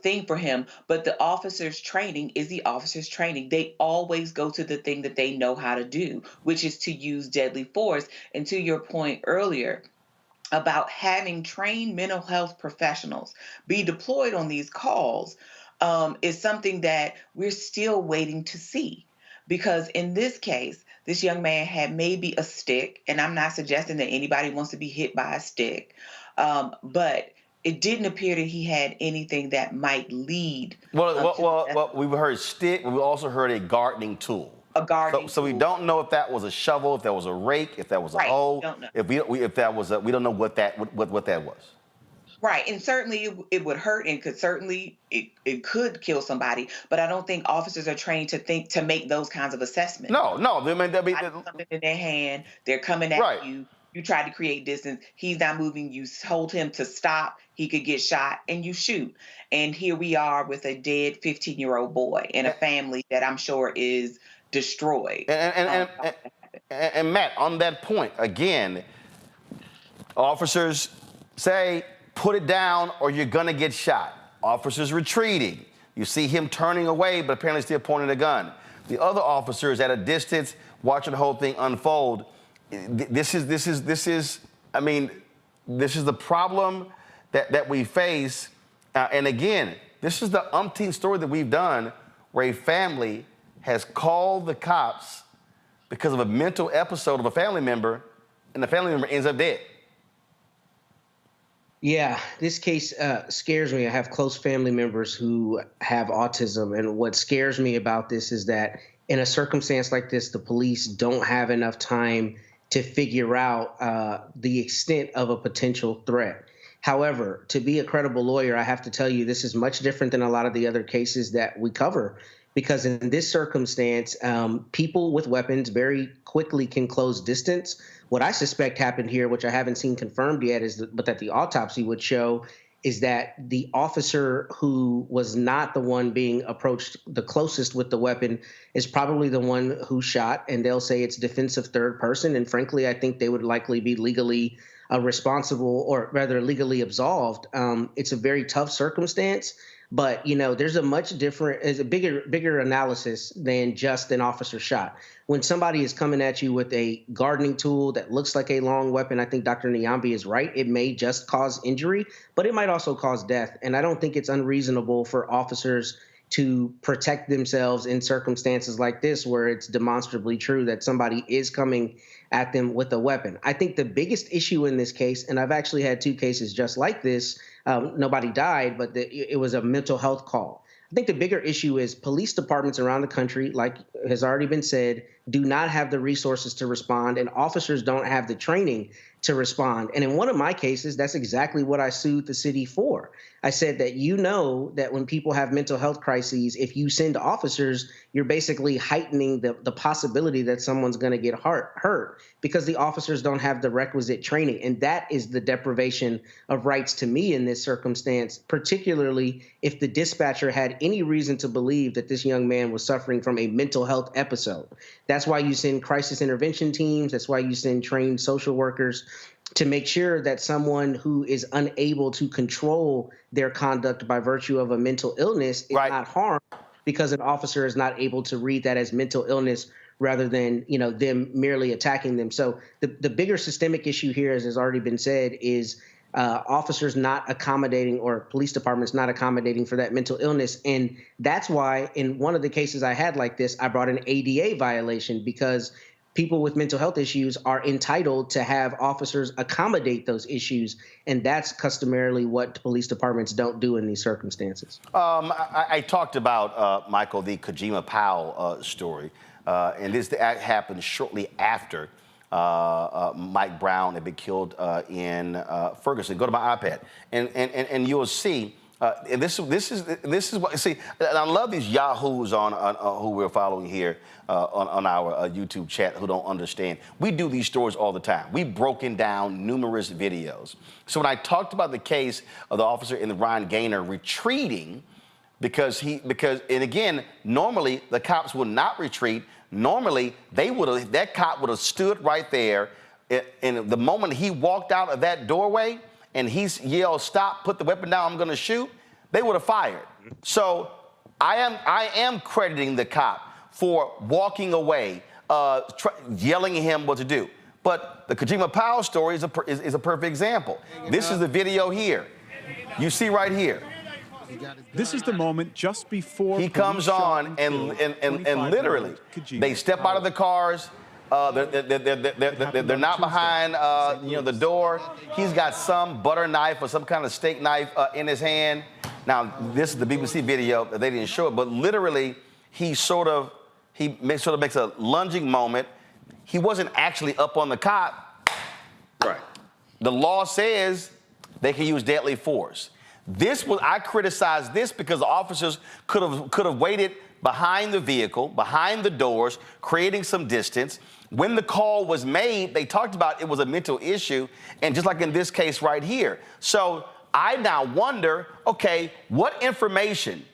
thing for him, but the officer's training is the officer's training. They always go to the thing that they know how to do, which is to use deadly force. And to your point earlier about having trained mental health professionals be deployed on these calls, is something that we're still waiting to see. Because in this case, this young man had maybe a stick, and I'm not suggesting that anybody wants to be hit by a stick, but it didn't appear that he had anything that might lead. Well, we've heard stick, but we also heard a gardening tool. A gardening so we don't know if that was a shovel, if that was a rake, if that was a hoe. Don't know. We don't know what that was. Right, and certainly it would hurt, and it could kill somebody. But I don't think officers are trained to make those kinds of assessments. No, I mean, something in their hand, they're coming at you. You try to create distance. He's not moving. You told him to stop. He could get shot, and you shoot. And here we are with a dead 15-year-old boy and a family that I'm sure is destroyed. And Matt, on that point, again, officers say, put it down or you're going to get shot. Officers retreating. You see him turning away, but apparently still pointing a gun. The other officer is at a distance watching the whole thing unfold. This is the problem that we face. And again, this is the umpteenth story that we've done where a family has called the cops because of a mental episode of a family member, and the family member ends up dead. Yeah, this case scares me. I have close family members who have autism, and what scares me about this is that in a circumstance like this, the police don't have enough time to figure out the extent of a potential threat. However, to be a credible lawyer, I have to tell you this is much different than a lot of the other cases that we cover, because in this circumstance, people with weapons very quickly can close distance. What I suspect happened here, which I haven't seen confirmed yet, but that the autopsy would show, is that the officer who was not the one being approached the closest with the weapon is probably the one who shot, and they'll say it's defensive third person. And frankly, I think they would likely be legally responsible, or rather legally absolved, it's a very tough circumstance. But, there's a bigger analysis than just an officer shot. When somebody is coming at you with a gardening tool that looks like a long weapon, I think Dr. Nyambi is right. It may just cause injury, but it might also cause death. And I don't think it's unreasonable for officers to protect themselves in circumstances like this, where it's demonstrably true that somebody is coming at them with a weapon. I think the biggest issue in this case, and I've actually had 2 cases just like this, nobody died, but it was a mental health call. I think the bigger issue is police departments around the country, like has already been said, do not have the resources to respond, and officers don't have the training to respond. And in one of my cases, that's exactly what I sued the city for. I said that that when people have mental health crises, if you send officers, you're basically heightening the possibility that someone's going to get hurt because the officers don't have the requisite training. And that is the deprivation of rights to me in this circumstance, particularly if the dispatcher had any reason to believe that this young man was suffering from a mental health episode. That's why you send crisis intervention teams. That's why you send trained social workers to make sure that someone who is unable to control their conduct by virtue of a mental illness is not harmed, because an officer is not able to read that as mental illness rather than, them merely attacking them. So the bigger systemic issue here, as has already been said, is officers not accommodating, or police departments not accommodating for that mental illness. And that's why in one of the cases I had like this, I brought an ADA violation, because people with mental health issues are entitled to have officers accommodate those issues. And that's customarily what police departments don't do in these circumstances. I talked about, Michael, the Kojima Powell story. And this happened shortly after Mike Brown had been killed in Ferguson. Go to my iPad, and you'll see. And this is what, see. And I love these yahoos on who we're following here on our YouTube chat who don't understand. We do these stories all the time. We've broken down numerous videos. So when I talked about the case of the officer in the Ryan Gaynor retreating because and again, normally the cops would not retreat. Normally that cop would have stood right there, and the moment he walked out of that doorway and he yelled, "Stop, put the weapon down, I'm gonna shoot," they would have fired. So I am crediting the cop for walking away, yelling at him what to do. But the Kojima Powell story is a perfect example. This is the video here. You see right here. This is the moment just before he comes on, and literally they step out of the cars. They're not behind the door. He's got some butter knife or some kind of steak knife in his hand. Now this is the BBC video. They didn't show it, but literally he makes a lunging moment. He wasn't actually up on the cop. Right. The law says they can use deadly force. I criticized this because the officers could have waited behind the vehicle, behind the doors, creating some distance. When the call was made, they talked about it was a mental issue, and just like in this case right here. So I now wonder, okay, what information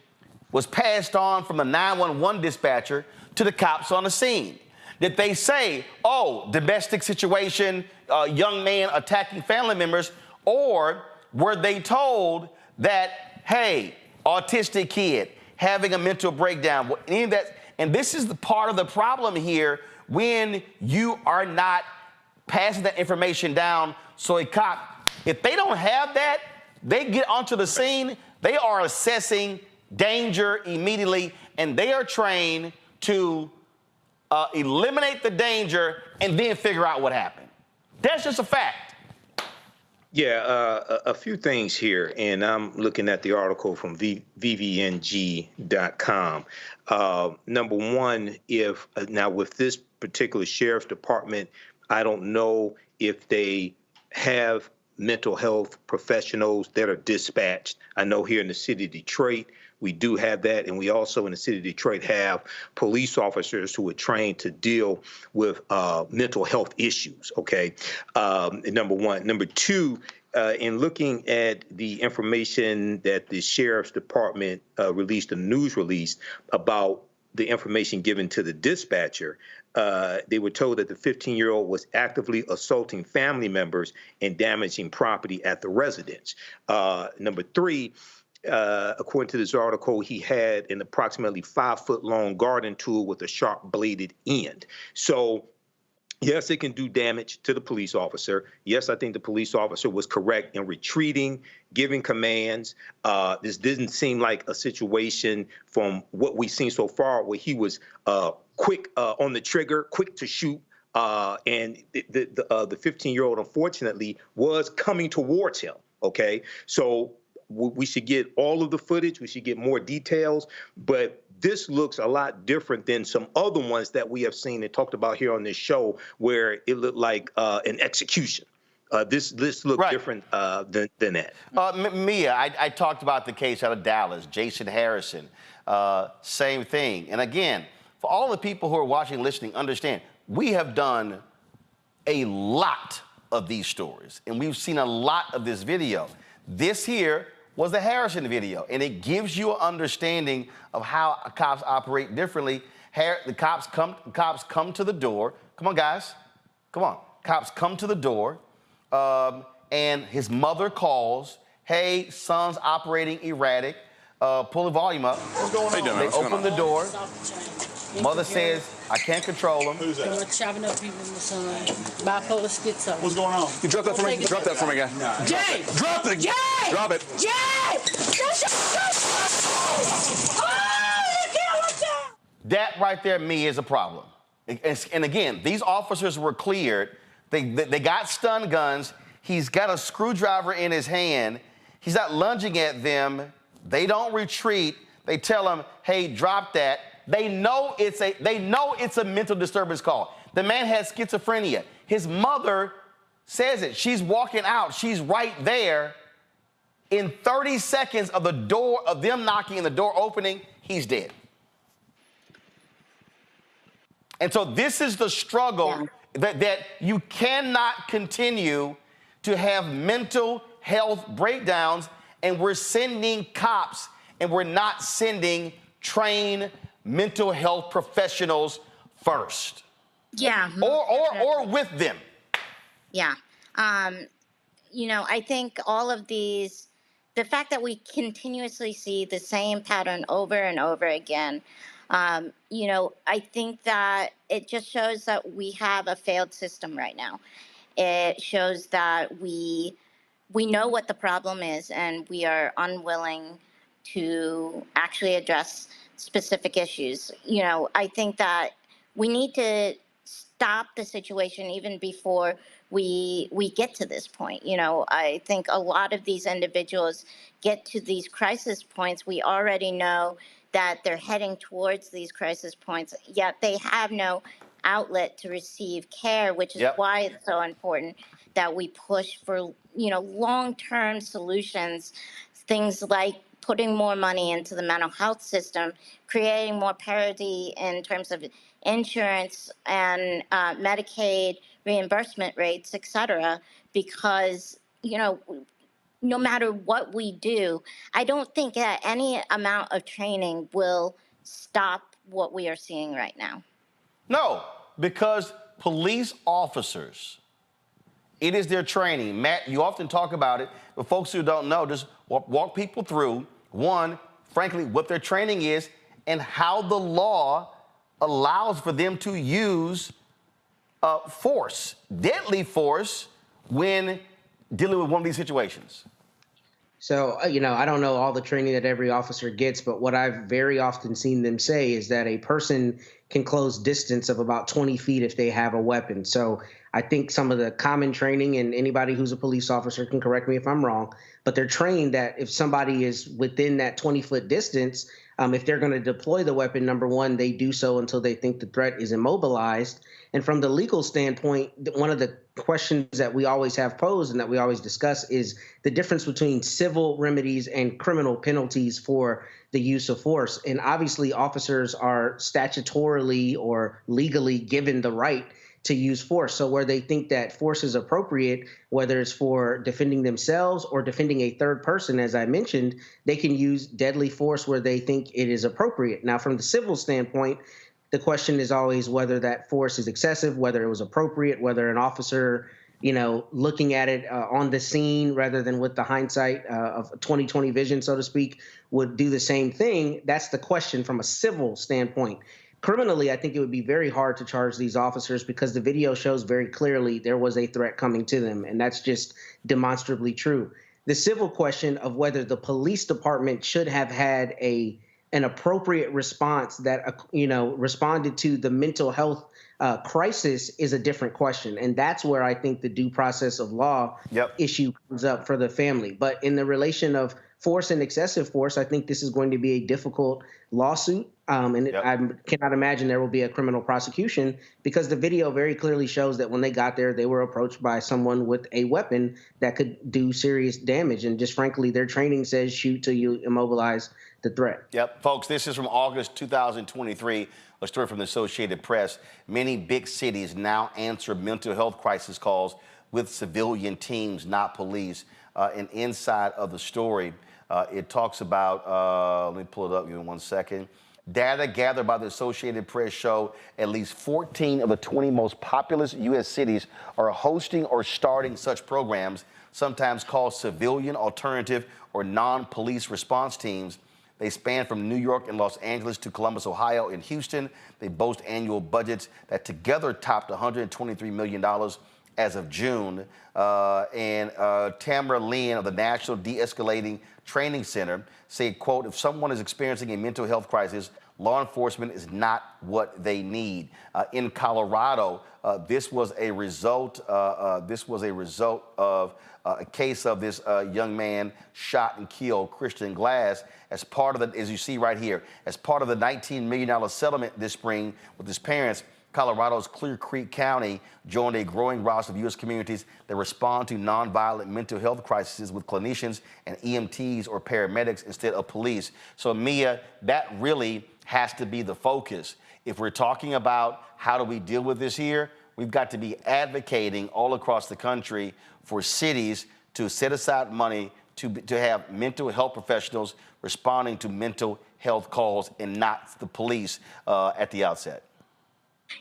was passed on from the 911 dispatcher to the cops on the scene? Did they say, oh, domestic situation, young man attacking family members, or were they told that, hey, autistic kid having a mental breakdown, any of that? And this is the part of the problem here when you are not passing that information down. So a cop, if they don't have that, they get onto the scene, they are assessing danger immediately, and they are trained to eliminate the danger and then figure out what happened. That's just a fact. Yeah, a few things here, and I'm looking at the article from VVNG.com. Number one, now with this particular sheriff's department, I don't know if they have mental health professionals that are dispatched. I know here in the city of Detroit, we do have that, and we also in the city of Detroit have police officers who are trained to deal with mental health issues, okay? Number one. Number two, in looking at the information that the sheriff's department released, a news release about the information given to the dispatcher, they were told that the 15-year-old was actively assaulting family members and damaging property at the residence. Number 3, according to this article, he had an approximately 5-foot-long garden tool with a sharp bladed end. So, yes, it can do damage to the police officer. Yes, I think the police officer was correct in retreating, giving commands. This didn't seem like a situation from what we've seen so far where he was quick on the trigger, quick to shoot. And the 15-year-old, unfortunately, was coming towards him. Okay, so we should get all of the footage. We should get more details. But this looks a lot different than some other ones that we have seen and talked about here on this show, where it looked like an execution. This looked different than that. Mia, I talked about the case out of Dallas, Jason Harrison, same thing. And again, for all the people who are watching, listening, understand, we have done a lot of these stories, and we've seen a lot of this video. This here was the Harrison video, and it gives you an understanding of how cops operate differently. The cops come to the door. Come on, guys. Come on. Cops come to the door, and his mother calls, hey, son's operating erratic. Pull the volume up. What's going on? They open the door. Mother says, I can't control him. Who's that? Chopping up people in the sun. Bipolar schizo. What's going on? You drop that for me. Drop that for me, guy. No. Jay! Drop it! Jay! Drop it! Jay! That right there, me, is a problem. And again, these officers were cleared. They got stun guns. He's got a screwdriver in his hand. He's not lunging at them. They don't retreat. They tell him, hey, drop that. They know it's a mental disturbance call. The man has schizophrenia. His mother says it. She's walking out. She's right there. In 30 seconds of them knocking and the door opening, he's dead. And so this is the struggle that you cannot continue to have mental health breakdowns, and we're sending cops and we're not sending trained mental health professionals first. Yeah. Or with them. Yeah. I think all of these, the fact that we continuously see the same pattern over and over again, I think that it just shows that we have a failed system right now. It shows that we know what the problem is, and we are unwilling to actually address specific issues. I think that we need to stop the situation even before we get to this point. I think a lot of these individuals get to these crisis points. We already know that they're heading towards these crisis points, yet they have no outlet to receive care, which is why it's so important that we push for, long-term solutions, things like putting more money into the mental health system, creating more parity in terms of insurance and Medicaid reimbursement rates, et cetera, because, no matter what we do, I don't think that any amount of training will stop what we are seeing right now. No, because police officers, it is their training. Matt, you often talk about it, but folks who don't know, just walk people through, one, frankly, what their training is and how the law allows for them to use force, deadly force, when dealing with one of these situations. So, I don't know all the training that every officer gets, but what I've very often seen them say is that a person can close distance of about 20 feet if they have a weapon. So I think some of the common training, and anybody who's a police officer can correct me if I'm wrong, but they're trained that if somebody is within that 20-foot distance, if they're going to deploy the weapon, number one, they do so until they think the threat is immobilized. And from the legal standpoint, one of the questions that we always have posed and that we always discuss is the difference between civil remedies and criminal penalties for the use of force. And obviously, officers are statutorily or legally given the right to use force. So where they think that force is appropriate, whether it's for defending themselves or defending a third person, as I mentioned, they can use deadly force where they think it is appropriate. Now, from the civil standpoint, the question is always whether that force is excessive, whether it was appropriate, whether an officer, looking at it on the scene rather than with the hindsight of 20/20 vision, so to speak, would do the same thing. That's the question from a civil standpoint. Criminally, I think it would be very hard to charge these officers because the video shows very clearly there was a threat coming to them, and that's just demonstrably true. The civil question of whether the police department should have had an appropriate response that, responded to the mental health crisis is a different question. And that's where I think the due process of law issue comes up for the family. But in the relation of force and excessive force, I think this is going to be a difficult lawsuit. I cannot imagine there will be a criminal prosecution because the video very clearly shows that when they got there, they were approached by someone with a weapon that could do serious damage. And just frankly, their training says shoot till you immobilize the threat. Yep, folks, this is from August 2023, a story from the Associated Press. Many big cities now answer mental health crisis calls with civilian teams, not police. And inside of the story, it talks about, let me pull it up, give me 1 second. Data gathered by the Associated Press show at least 14 of the 20 most populous U.S. cities are hosting or starting such programs, sometimes called civilian, alternative, or non-police response teams. They span from New York and Los Angeles to Columbus, Ohio, and Houston. They boast annual budgets that together topped $123 million as of June. Tamara Lynn of the National De-Escalating Training Center said, quote, if someone is experiencing a mental health crisis, law enforcement is not what they need. In Colorado, this was a result of a case of this young man shot and killed, Christian Glass, as part of the, as you see right here, as part of the $19 million settlement this spring with his parents. Colorado's Clear Creek County joined a growing roster of U.S. communities that respond to nonviolent mental health crises with clinicians and EMTs or paramedics instead of police. So, Mia, that really has to be the focus. If we're talking about how do we deal with this here, we've got to be advocating all across the country for cities to set aside money to have mental health professionals responding to mental health calls and not the police at the outset.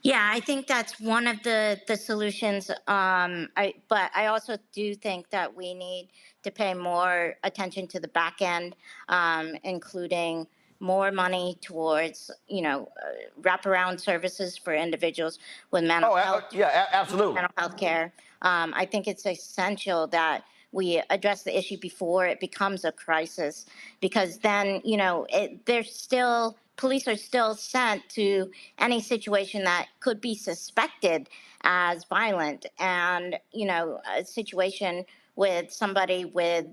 Yeah, I think that's one of the solutions. But I also do think that we need to pay more attention to the back end, including more money towards, wraparound services for individuals with mental health. Yeah, absolutely. Mental health care. I think it's essential that we address the issue before it becomes a crisis, because then, police are still sent to any situation that could be suspected as violent. And, a situation with somebody with,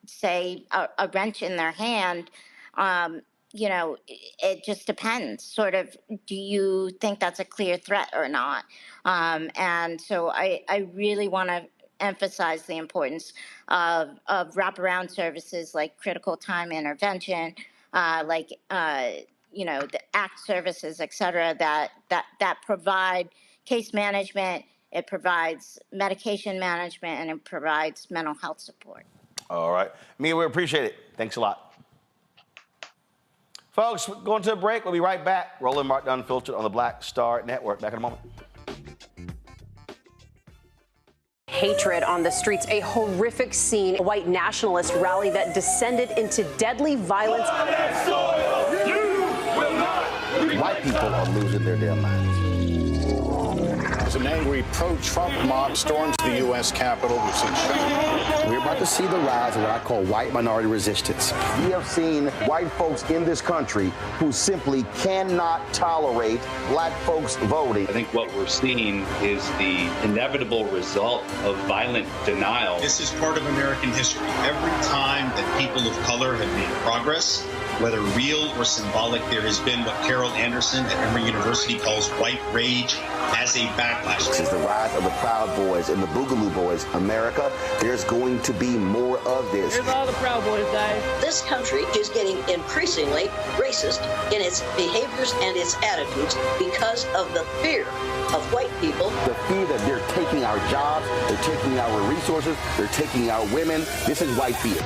say, a wrench in their hand, it just depends. Sort of, do you think that's a clear threat or not? And so I really want to emphasize the importance of wraparound services like critical time intervention, the ACT services, et cetera, that provide case management, it provides medication management, and it provides mental health support. All right. Mia, we appreciate it. Thanks a lot. Folks, going to a break. We'll be right back. Roland Martin Unfiltered on the Black Star Network. Back in a moment. Hatred on the streets, a horrific scene, a white nationalist rally that descended into deadly violence. White people are losing their damn minds. As an angry pro-Trump mob storms the U.S. Capitol, we've seen shooting. We're about to see the rise of what I call white minority resistance. We have seen white folks in this country who simply cannot tolerate black folks voting. I think what we're seeing is the inevitable result of violent denial. This is part of American history. Every time that people of color have made progress, whether real or symbolic, there has been what Carol Anderson at Emory University calls white rage as a backlash. This is the rise of the Proud Boys and the Boogaloo Boys. America, there's going to be more of this. Here's all the Proud Boys, guys. This country is getting increasingly racist in its behaviors and its attitudes because of the fear of white people. The fear that they're taking our jobs, they're taking our resources, they're taking our women. This is white fear.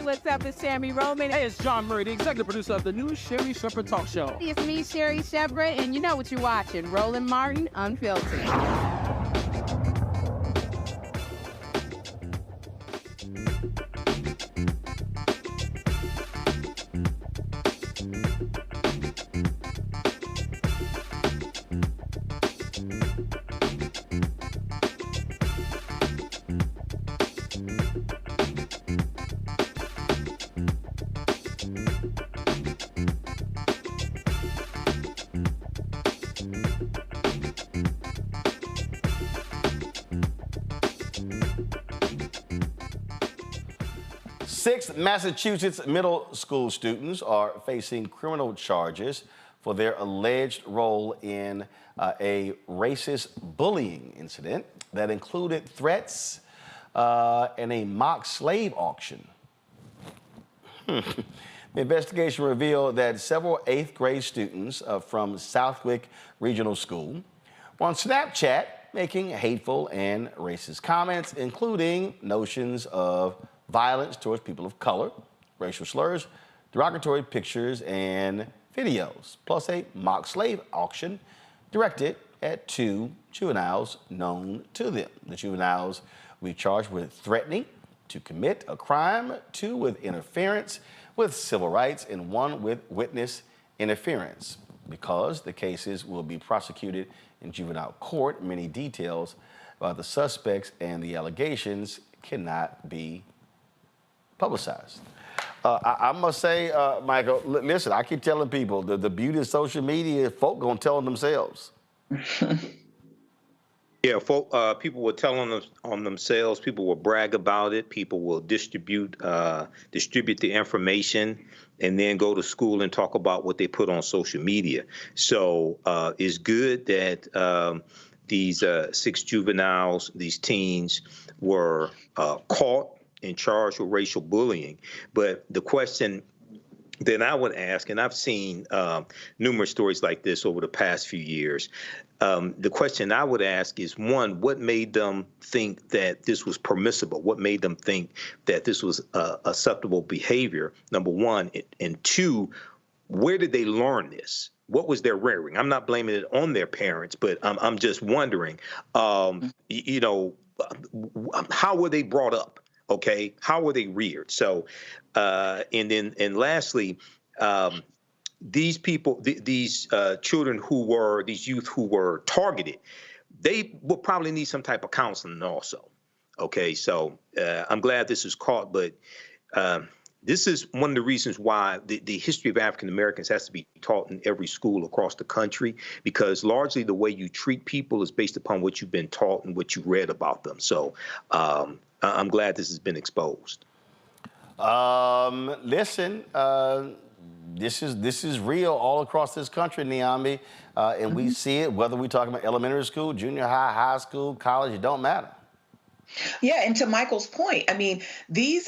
What's up? It's Sammy Roman. Hey, it's John Murray, the executive producer of the new Sherry Shepherd Talk Show. It's me, Sherry Shepherd, and you know what you're watching, Roland Martin Unfiltered. Six Massachusetts middle school students are facing criminal charges for their alleged role in a racist bullying incident that included threats and a mock slave auction. The investigation revealed that several 8th grade students from Southwick Regional School were on Snapchat making hateful and racist comments, including notions of violence towards people of color, racial slurs, derogatory pictures and videos, plus a mock slave auction directed at 2 juveniles known to them. The juveniles will be charged with threatening to commit a crime, 2 with interference with civil rights, and 1 with witness interference. Because the cases will be prosecuted in juvenile court, many details about the suspects and the allegations cannot be publicized. I must say, Michael, listen, I keep telling people the beauty of social media, folk gonna tell them themselves. Yeah, people will tell on themselves. People will brag about it. People will distribute the information, and then go to school and talk about what they put on social media. So it's good that these 6 juveniles, these teens, were caught and charged with racial bullying. But the question that I would ask, and I've seen numerous stories like this over the past few years, the question I would ask is, 1, what made them think that this was permissible? What made them think that this was acceptable behavior, number 1? And 2, where did they learn this? What was their rearing? I'm not blaming it on their parents, but I'm just wondering, you know, how were they brought up? Okay, how were they reared? So, and lastly, these people, these children these youth who were targeted, they will probably need some type of counseling also. Okay, so I'm glad this is caught, but this is one of the reasons why the history of African Americans has to be taught in every school across the country, because largely the way you treat people is based upon what you've been taught and what you read about them. So I'm glad this has been exposed. Listen, this is real all across this country, Niambi, and we see it whether we're talking about elementary school, junior high, high school, college. It don't matter. Yeah, and to Michael's point, I mean, this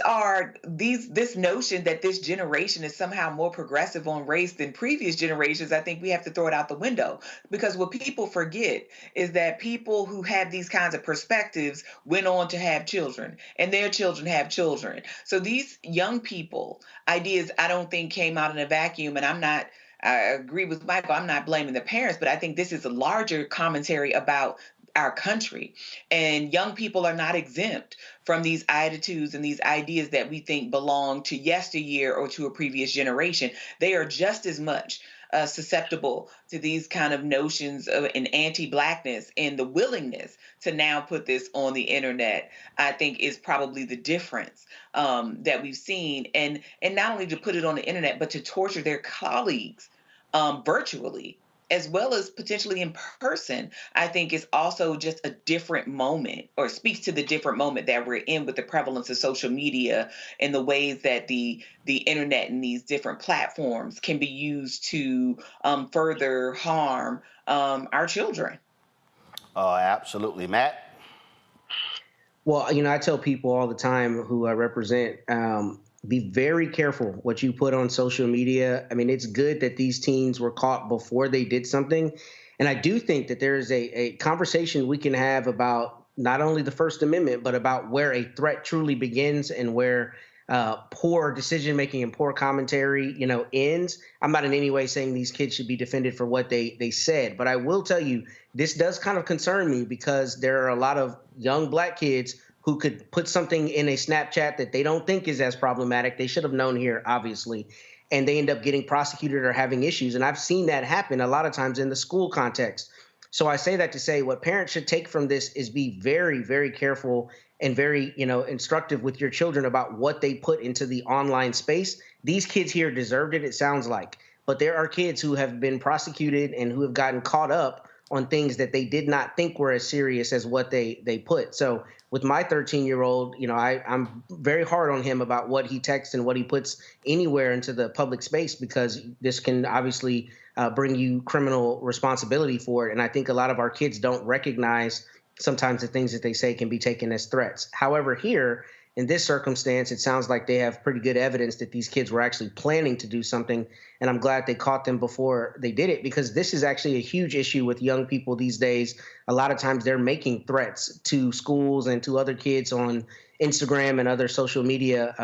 notion that this generation is somehow more progressive on race than previous generations, I think we have to throw it out the window. Because what people forget is that people who have these kinds of perspectives went on to have children, and their children have children. So these young people, ideas I don't think came out in a vacuum, and I agree with Michael, I'm not blaming the parents, but I think this is a larger commentary about our country. And young people are not exempt from these attitudes and these ideas that we think belong to yesteryear or to a previous generation. They are just as much susceptible to these kind of notions of an anti-Blackness, and the willingness to now put this on the internet, I think, is probably the difference that we've seen. And not only to put it on the internet, but to torture their colleagues virtually, as well as potentially in person, I think is also just a different moment, or speaks to the different moment that we're in with the prevalence of social media and the ways that the internet and these different platforms can be used to further harm our children. Absolutely. Matt? Well, I tell people all the time who I represent, be very careful what you put on social media. I mean, it's good that these teens were caught before they did something. And I do think that there is a conversation we can have about not only the First Amendment, but about where a threat truly begins and where poor decision-making and poor commentary, ends. I'm not in any way saying these kids should be defended for what they said, but I will tell you, this does kind of concern me because there are a lot of young Black kids who could put something in a Snapchat that they don't think is as problematic. They should have known here, obviously, and they end up getting prosecuted or having issues. And I've seen that happen a lot of times in the school context. So I say that to say what parents should take from this is be very, very careful and very, instructive with your children about what they put into the online space. These kids here deserved it, it sounds like. But there are kids who have been prosecuted and who have gotten caught up on things that they did not think were as serious as what they put. So with my 13-year-old, I'm very hard on him about what he texts and what he puts anywhere into the public space, because this can obviously bring you criminal responsibility for it. And I think a lot of our kids don't recognize sometimes the things that they say can be taken as threats. However, here, in this circumstance, it sounds like they have pretty good evidence that these kids were actually planning to do something. And I'm glad they caught them before they did it, because this is actually a huge issue with young people these days. A lot of times they're making threats to schools and to other kids on Instagram and other social media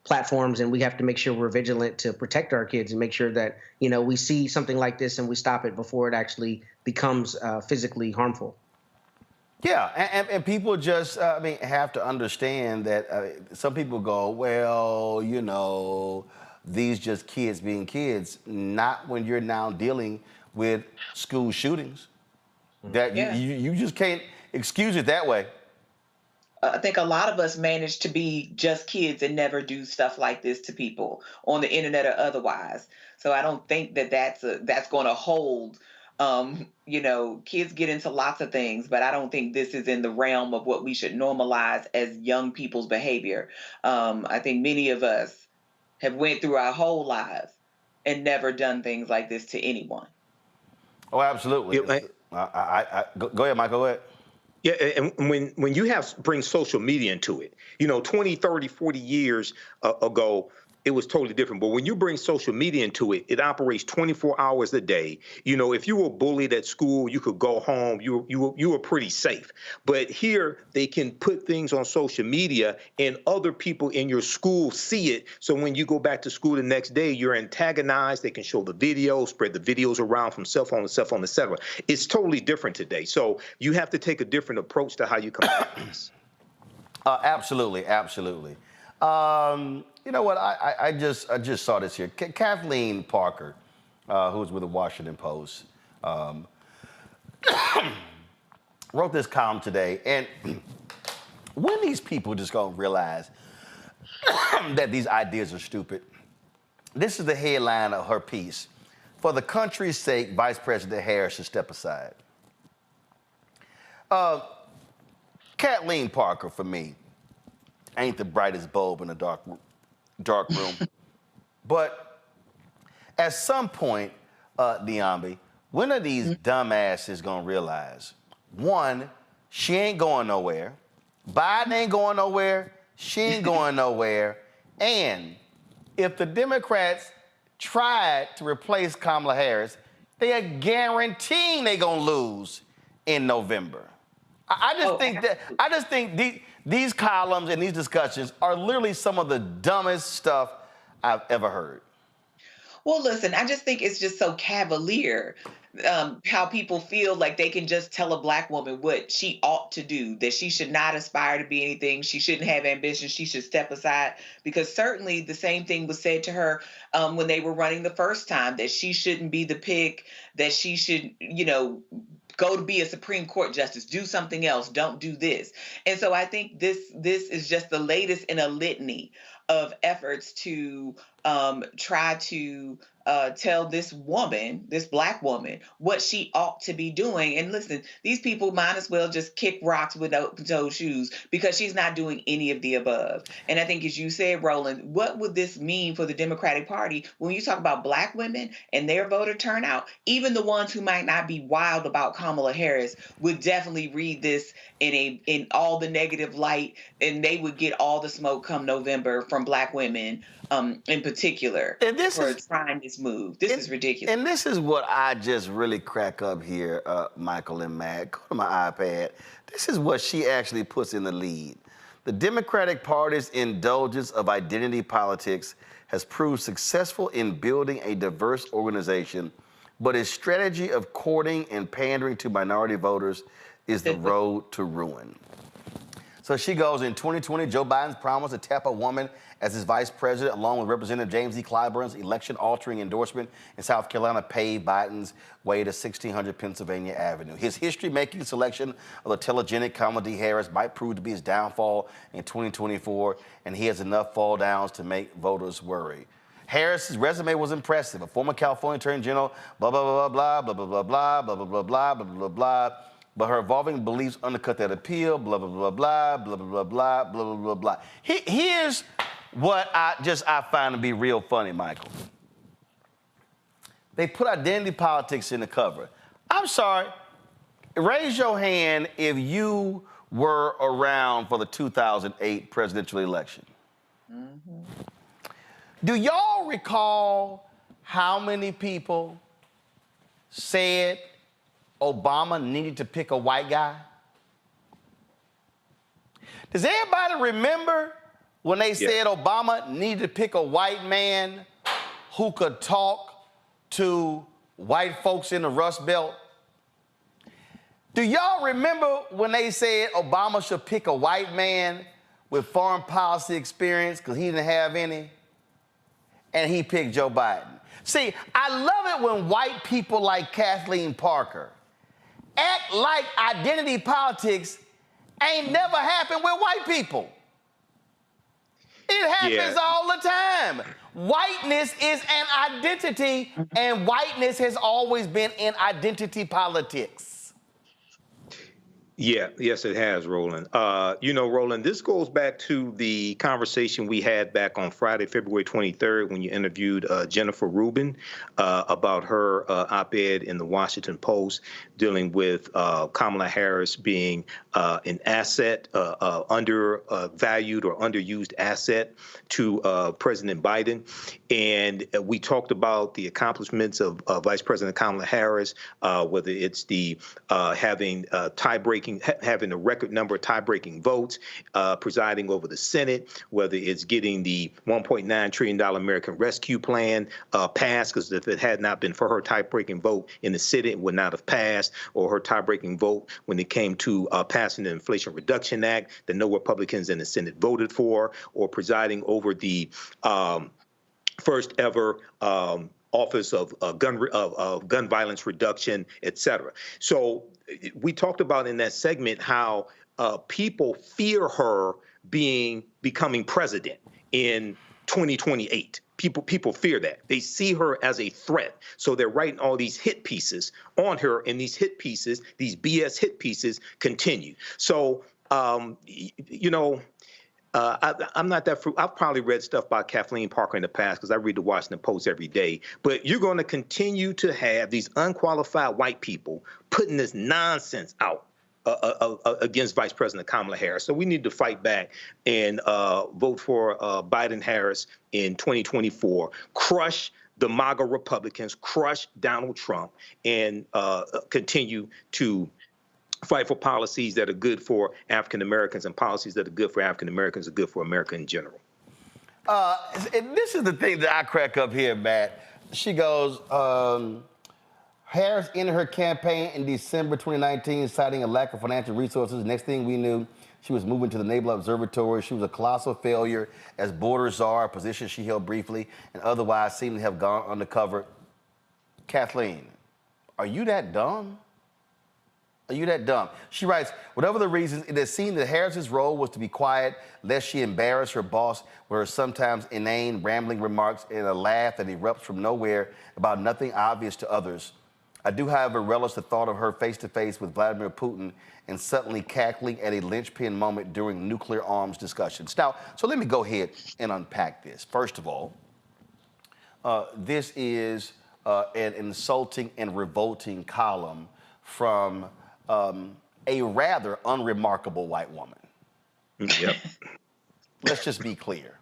platforms. And we have to make sure we're vigilant to protect our kids and make sure that, we see something like this and we stop it before it actually becomes physically harmful. Yeah, and people just, have to understand that some people go, well, these just kids being kids, not when you're now dealing with school shootings. That you just can't excuse it that way. I think a lot of us manage to be just kids and never do stuff like this to people on the internet or otherwise. So I don't think that that's going to hold. Kids get into lots of things, but I don't think this is in the realm of what we should normalize as young people's behavior. I think many of us have went through our whole lives and never done things like this to anyone. Oh, absolutely. Go ahead, Michael. Go ahead. Yeah, and when you bring social media into it, 20, 30, 40 years ago, it was totally different. But when you bring social media into it, it operates 24 hours a day. If you were bullied at school, you could go home. You were pretty safe. But here, they can put things on social media, and other people in your school see it. So when you go back to school the next day, you're antagonized. They can show the videos, spread the videos around from cell phone to cell phone, et cetera. It's totally different today. So you have to take a different approach to how you combat this. Absolutely, absolutely. You know what? I just saw this here. Kathleen Parker, who's with the Washington Post, wrote this column today. And when these people just gonna realize that these ideas are stupid? This is the headline of her piece. For the country's sake, Vice President Harris should step aside. Kathleen Parker, for me, ain't the brightest bulb in the dark room. But at some point, Diambi, when are these dumbasses gonna realize, one, she ain't going nowhere. Biden ain't going nowhere. She ain't going nowhere. And if the Democrats tried to replace Kamala Harris, they are guaranteeing they're going to lose in November. I just think these columns and these discussions are literally some of the dumbest stuff I've ever heard. Well, listen, I just think it's just so cavalier how people feel like they can just tell a Black woman what she ought to do, that she should not aspire to be anything, she shouldn't have ambition, she should step aside. Because certainly the same thing was said to her when they were running the first time, that she shouldn't be the pick, that she should, go to be a Supreme Court justice, do something else, don't do this. And so I think this is just the latest in a litany of efforts to try to tell this woman, this Black woman, what she ought to be doing. And listen, these people might as well just kick rocks with open-toed shoes, because she's not doing any of the above. And I think, as you said, Roland, what would this mean for the Democratic Party when you talk about Black women and their voter turnout? Even the ones who might not be wild about Kamala Harris would definitely read this in all the negative light, and they would get all the smoke come November from Black women in particular for trying this move. This is ridiculous. And this is what I just really crack up here, Michael and Matt. Go to my iPad. This is what she actually puts in the lead. The Democratic Party's indulgence of identity politics has proved successful in building a diverse organization, but its strategy of courting and pandering to minority voters is the road to ruin. So she goes, in 2020, Joe Biden's promise to tap a woman as his vice president, along with Representative James E. Clyburn's election-altering endorsement in South Carolina, paved Biden's way to 1600 Pennsylvania Avenue. His history-making selection of the telegenic Kamala D. Harris might prove to be his downfall in 2024, and he has enough fall downs to make voters worry. Harris's resume was impressive. A former California Attorney General, blah, blah, blah, blah, blah, blah, blah, blah, blah, blah, blah, blah, blah, blah. But her evolving beliefs undercut that appeal, blah, blah, blah, blah, blah, blah, blah, blah, blah, blah, blah, blah. Here's what I find to be real funny, Michael. They put identity politics in the cover. I'm sorry, raise your hand if you were around for the 2008 presidential election. Mm-hmm. Do y'all recall how many people said Obama needed to pick a white guy? Does everybody remember when they said Obama needed to pick a white man who could talk to white folks in the Rust Belt? Do y'all remember when they said Obama should pick a white man with foreign policy experience because he didn't have any? And he picked Joe Biden. See, I love it when white people like Kathleen Parker act like identity politics ain't never happened with white people. It happens all the time. Whiteness is an identity, and whiteness has always been in identity politics. Yeah, yes, it has, Roland. Roland, this goes back to the conversation we had back on Friday, February 23rd, when you interviewed Jennifer Rubin about her op-ed in the Washington Post dealing with Kamala Harris being an asset, undervalued or underused asset to President Biden. And we talked about the accomplishments of Vice President Kamala Harris, whether it's the having a record number of tie-breaking votes, presiding over the Senate, whether it's getting the $1.9 trillion American Rescue Plan passed, because if it had not been for her tie-breaking vote in the Senate, it would not have passed, or her tie-breaking vote when it came to passing the Inflation Reduction Act that no Republicans in the Senate voted for, or presiding over the first ever Office of Gun Violence Reduction, et cetera. So we talked about in that segment how people fear her becoming president in 2028. People fear that. They see her as a threat. So they're writing all these hit pieces on her, and these hit pieces, these BS hit pieces, continue. So, I'm not that I've probably read stuff by Kathleen Parker in the past because I read the Washington Post every day. But you're going to continue to have these unqualified white people putting this nonsense out against Vice President Kamala Harris. So we need to fight back and vote for Biden-Harris in 2024, crush the MAGA Republicans, crush Donald Trump, and continue to fight for policies that are good for African Americans, and policies that are good for African Americans are good for America in general. And this is the thing that I crack up here, Matt. She goes, Harris ended her campaign in December 2019, citing a lack of financial resources. Next thing we knew, she was moving to the Naval Observatory. She was a colossal failure as border czar, a position she held briefly and otherwise seemed to have gone undercover. Kathleen, are you that dumb? Are you that dumb? She writes, whatever the reasons, it is seen that Harris's role was to be quiet, lest she embarrass her boss with her sometimes inane, rambling remarks and a laugh that erupts from nowhere about nothing obvious to others. I do, however, relish the thought of her face-to-face with Vladimir Putin and suddenly cackling at a linchpin moment during nuclear arms discussions. Now, so let me go ahead and unpack this. First of all, this is an insulting and revolting column from a rather unremarkable white woman. Yep. Let's just be clear.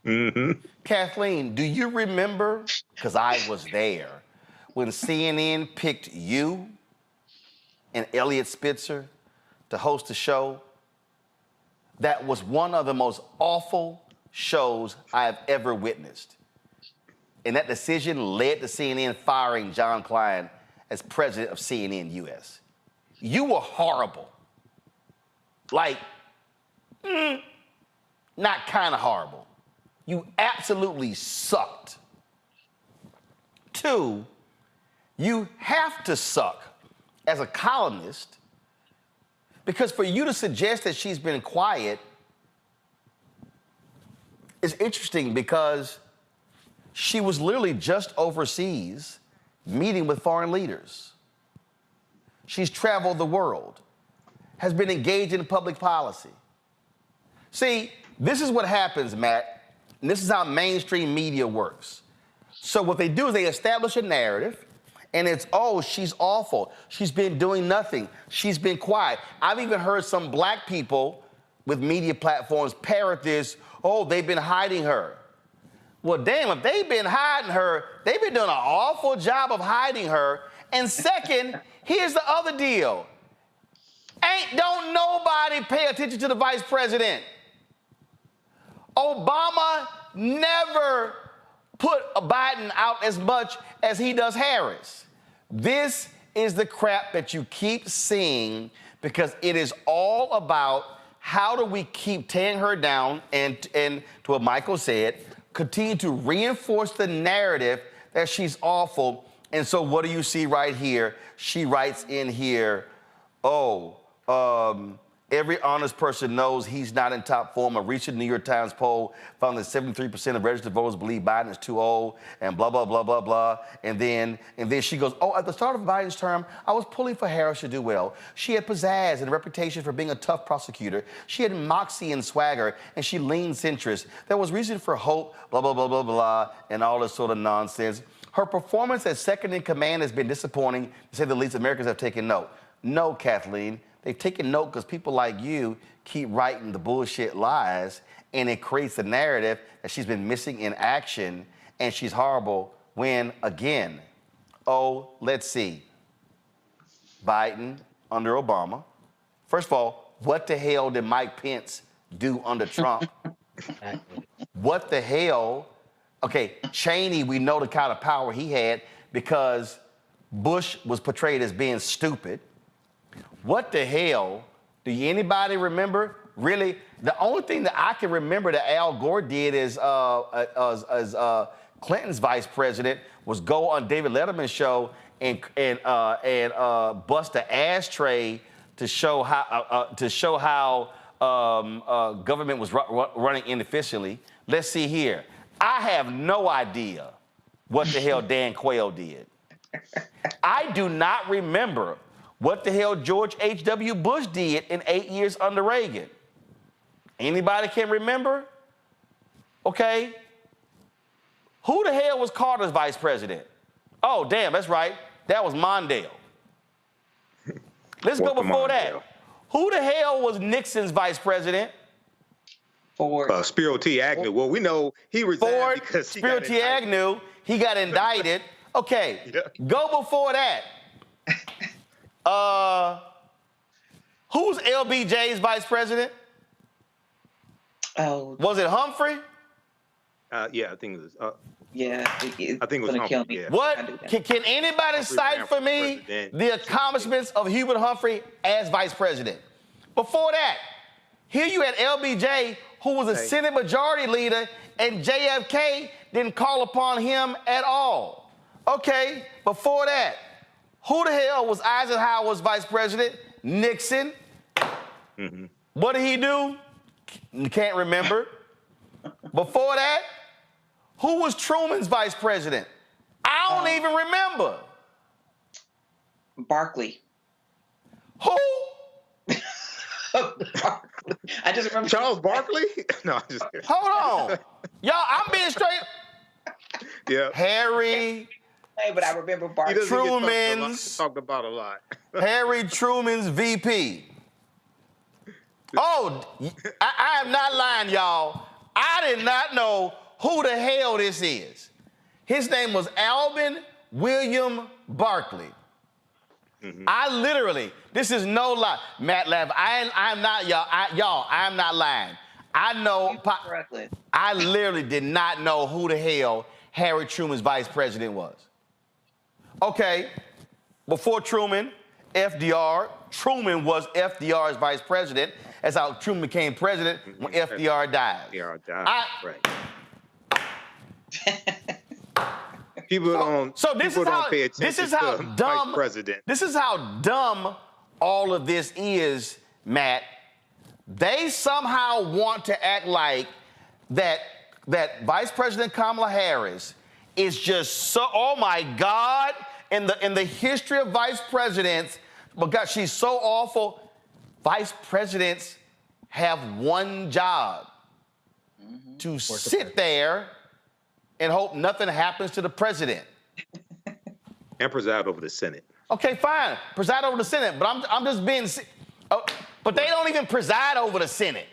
Mm-hmm. Kathleen, do you remember, because I was there, when CNN picked you and Elliot Spitzer to host a show that was one of the most awful shows I have ever witnessed? And that decision led to CNN firing John Klein as president of CNN US. You were horrible. Like, not kind of horrible. You absolutely sucked. 2, you have to suck as a columnist, because for you to suggest that she's been quiet is interesting, because she was literally just overseas meeting with foreign leaders. She's traveled the world, has been engaged in public policy. See, this is what happens, Matt, and this is how mainstream media works. So what they do is they establish a narrative, and it's, oh, she's awful. She's been doing nothing. She's been quiet. I've even heard some black people with media platforms parrot this, oh, they've been hiding her. Well, damn, if they've been hiding her, they've been doing an awful job of hiding her. And second, here's the other deal. Don't nobody pay attention to the vice president. Obama never put Biden out as much as he does Harris. This is the crap that you keep seeing, because it is all about how do we keep tearing her down and to what Michael said, continue to reinforce the narrative that she's awful. And so what do you see right here? She writes in here, every honest person knows he's not in top form. A recent New York Times poll found that 73% of registered voters believe Biden is too old, and blah, blah, blah, blah, blah. And then she goes, at the start of Biden's term, I was pulling for Harris to do well. She had pizzazz and a reputation for being a tough prosecutor. She had moxie and swagger, and she leaned centrist. There was reason for hope, blah, blah, blah, blah, blah, and all this sort of nonsense. Her performance as second in command has been disappointing, to say the least. Americans have taken note. No, Kathleen. They've taken note because people like you keep writing the bullshit lies, and it creates the narrative that she's been missing in action and she's horrible when, again, let's see. Biden under Obama. First of all, what the hell did Mike Pence do under Trump? What the hell? Okay, Cheney, we know the kind of power he had because Bush was portrayed as being stupid. What the hell? Do anybody remember? Really, the only thing that I can remember that Al Gore did as Clinton's vice president was go on David Letterman's show and bust an ashtray to show how government was running inefficiently. Let's see here. I have no idea what the hell Dan Quayle did. I do not remember what the hell George H.W. Bush did in 8 years under Reagan. Anybody can remember? Okay. Who the hell was Carter's vice president? Oh, damn, that's right. That was Mondale. Let's go before that. Who the hell was Nixon's vice president? Ford. Spiro T. Agnew. Well, we know he resigned Ford, because he Spiro got T. Agnew, he got indicted. Okay, go before that. Who's LBJ's vice president? Oh. Was it Humphrey? Yeah, I think it was. Yeah, I think it was gonna kill Humphrey. me. Yeah. What? Can anybody cite for me the accomplishments of Hubert Humphrey as vice president? Before that, here you had LBJ, who was a Senate majority leader, and JFK didn't call upon him at all. Okay, before that, who the hell was Eisenhower's vice president? Nixon. Mm-hmm. What did he do? Can't remember. Before that, who was Truman's vice president? I don't even remember. Barkley. Who? I just remember Charles Barkley. No, I'm just kidding. Hold on, y'all. I'm being straight. Yeah. Hey, but I remember Barkley. Truman's talked about a lot. Harry Truman's VP. Oh, I am not lying, y'all. I did not know who the hell this is. His name was Alvin William Barkley. I literally, this is no lie. Matt Lav, I'm not, y'all, I'm not lying. I know, I literally did not know who the hell Harry Truman's vice president was. Okay, before Truman, FDR, Truman was FDR's vice president. That's how Truman became president when FDR died. FDR died, right. People don't pay attention to vice president. This is how dumb all of this is, Matt. They somehow want to act like that Vice President Kamala Harris is just so, oh my God, in the history of vice presidents, because she's so awful. Vice presidents have one job, to sit there and hope nothing happens to the president. And preside over the Senate. Okay, fine, preside over the Senate, but I'm just being, but they don't even preside over the Senate.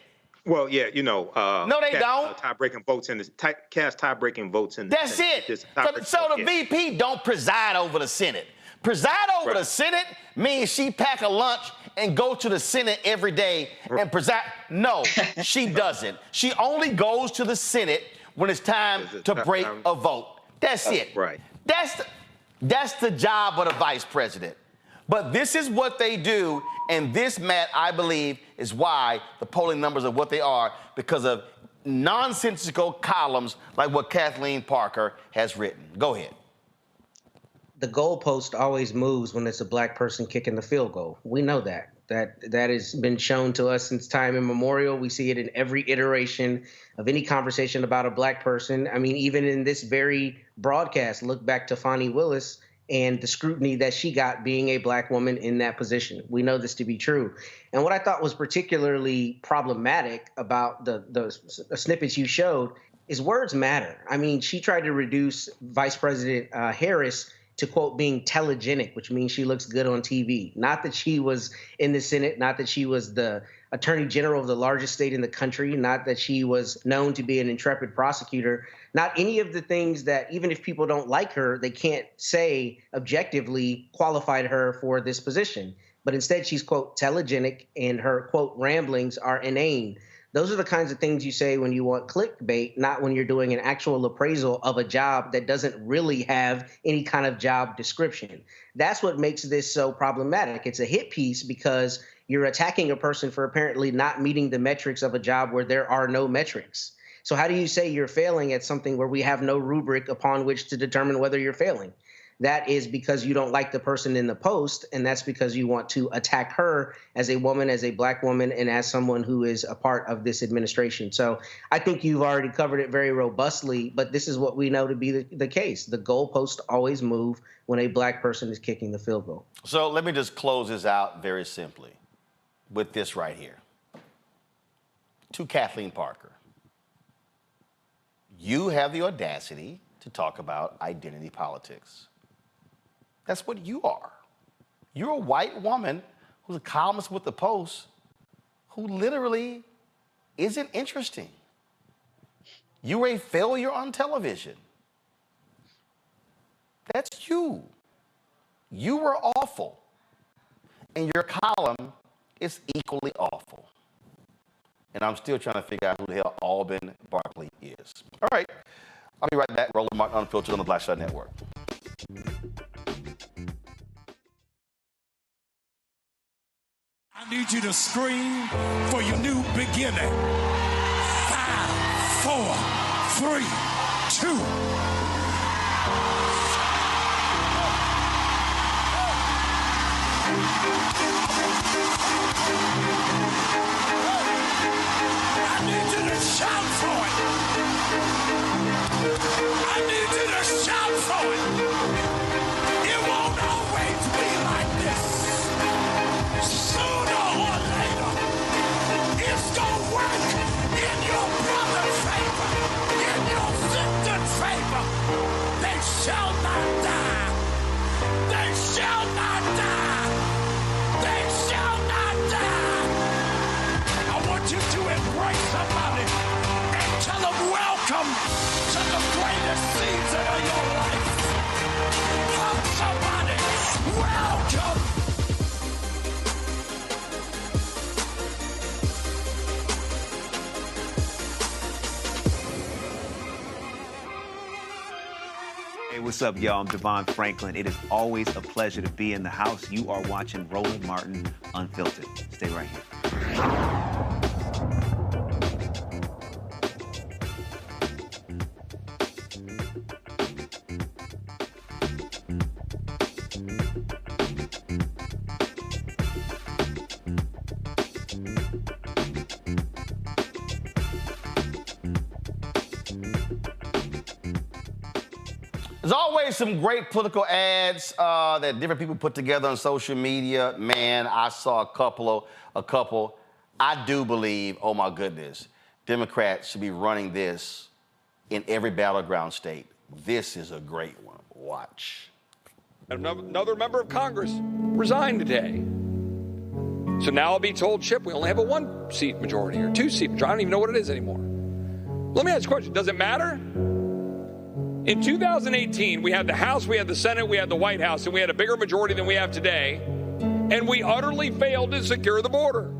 Well, yeah, you know. No, they don't. Tie-breaking votes in the cast tie-breaking votes in the That's Senate. it. So the VP don't preside over the Senate. Preside over the Senate means she pack a lunch and go to the Senate every day and preside. No, she doesn't. She only goes to the Senate when it's time to break a vote. That's it. Right. That's the job of the vice president. But this is what they do, and this, Matt, I believe, is why the polling numbers are what they are, because of nonsensical columns like what Kathleen Parker has written. Go ahead. The goalpost always moves when it's a black person kicking the field goal. We know that. That has been shown to us since time immemorial. We see it in every iteration of any conversation about a black person. I mean, even in this very broadcast, look back to Fani Willis and the scrutiny that she got being a black woman in that position. We know this to be true. And what I thought was particularly problematic about the snippets you showed is words matter. I mean, she tried to reduce Vice President Harris to, quote, being telegenic, which means she looks good on TV. Not that she was in the Senate, not that she was the attorney general of the largest state in the country, not that she was known to be an intrepid prosecutor, not any of the things that, even if people don't like her, they can't say objectively qualified her for this position. But instead, she's, quote, telegenic, and her, quote, ramblings are inane. Those are the kinds of things you say when you want clickbait, not when you're doing an actual appraisal of a job that doesn't really have any kind of job description. That's what makes this so problematic. It's a hit piece because you're attacking a person for apparently not meeting the metrics of a job where there are no metrics. So how do you say you're failing at something where we have no rubric upon which to determine whether you're failing? That is because you don't like the person in the post, and that's because you want to attack her as a woman, as a black woman, and as someone who is a part of this administration. So I think you've already covered it very robustly, but this is what we know to be the case. The goalposts always move when a black person is kicking the field goal. So let me just close this out very simply with this right here. To Kathleen Parker, you have the audacity to talk about identity politics. That's what you are. You're a white woman who's a columnist with the Post, who literally isn't interesting. You were a failure on television. That's you. You were awful. And your column is equally awful. And I'm still trying to figure out who the hell Alban Barkley is. All right, I'll be right back. Roland Martin Unfiltered on the Black Star Network. I need you to scream for your new beginning. 5, 4, 3, 2. I need you to shout for it. I need you to shout for it. It won't always be like this. Sooner or later, it's gonna work in your brother's favor, in your sister's favor. They shall not die. They shall not die. They shall not die. I want you to embrace somebody and tell them welcome to the greatest season of your life. Hug somebody. Welcome. Hey, what's up, y'all? I'm Devon Franklin. It is always a pleasure to be in the house. You are watching Roland Martin Unfiltered. Stay right here. There's always some great political ads that different people put together on social media. Man, I saw a couple. I do believe, oh my goodness, Democrats should be running this in every battleground state. This is a great one. Watch. Another member of Congress resigned today. So now I'll be told, Chip, we only have a 1-seat majority or 2-seat majority. I don't even know what it is anymore. Let me ask you a question. Does it matter? In 2018, we had the House, we had the Senate, we had the White House, and we had a bigger majority than we have today. And we utterly failed to secure the border.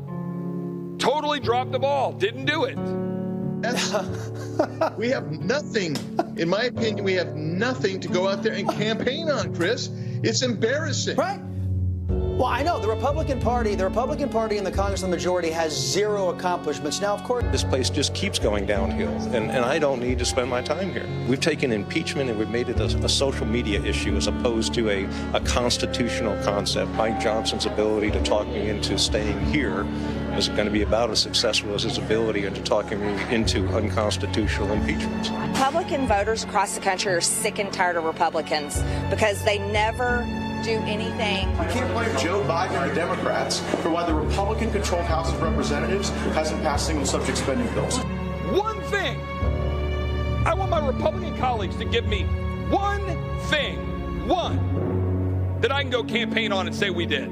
Totally dropped the ball. Didn't do it. We have nothing, in my opinion, we have nothing to go out there and campaign on, Chris. It's embarrassing. Right. Well, I know the Republican Party and the Congress majority has zero accomplishments. Now, of course, this place just keeps going downhill, and I don't need to spend my time here. We've taken impeachment and we've made it a social media issue as opposed to a constitutional concept. Mike Johnson's ability to talk me into staying here is going to be about as successful as his ability into talking me into unconstitutional impeachments. Republican voters across the country are sick and tired of Republicans because they never do anything. You can't blame Joe Biden and the Democrats for why the Republican-controlled House of Representatives hasn't passed single-subject spending bills. One thing. I want my Republican colleagues to give me one thing, that I can go campaign on and say we did.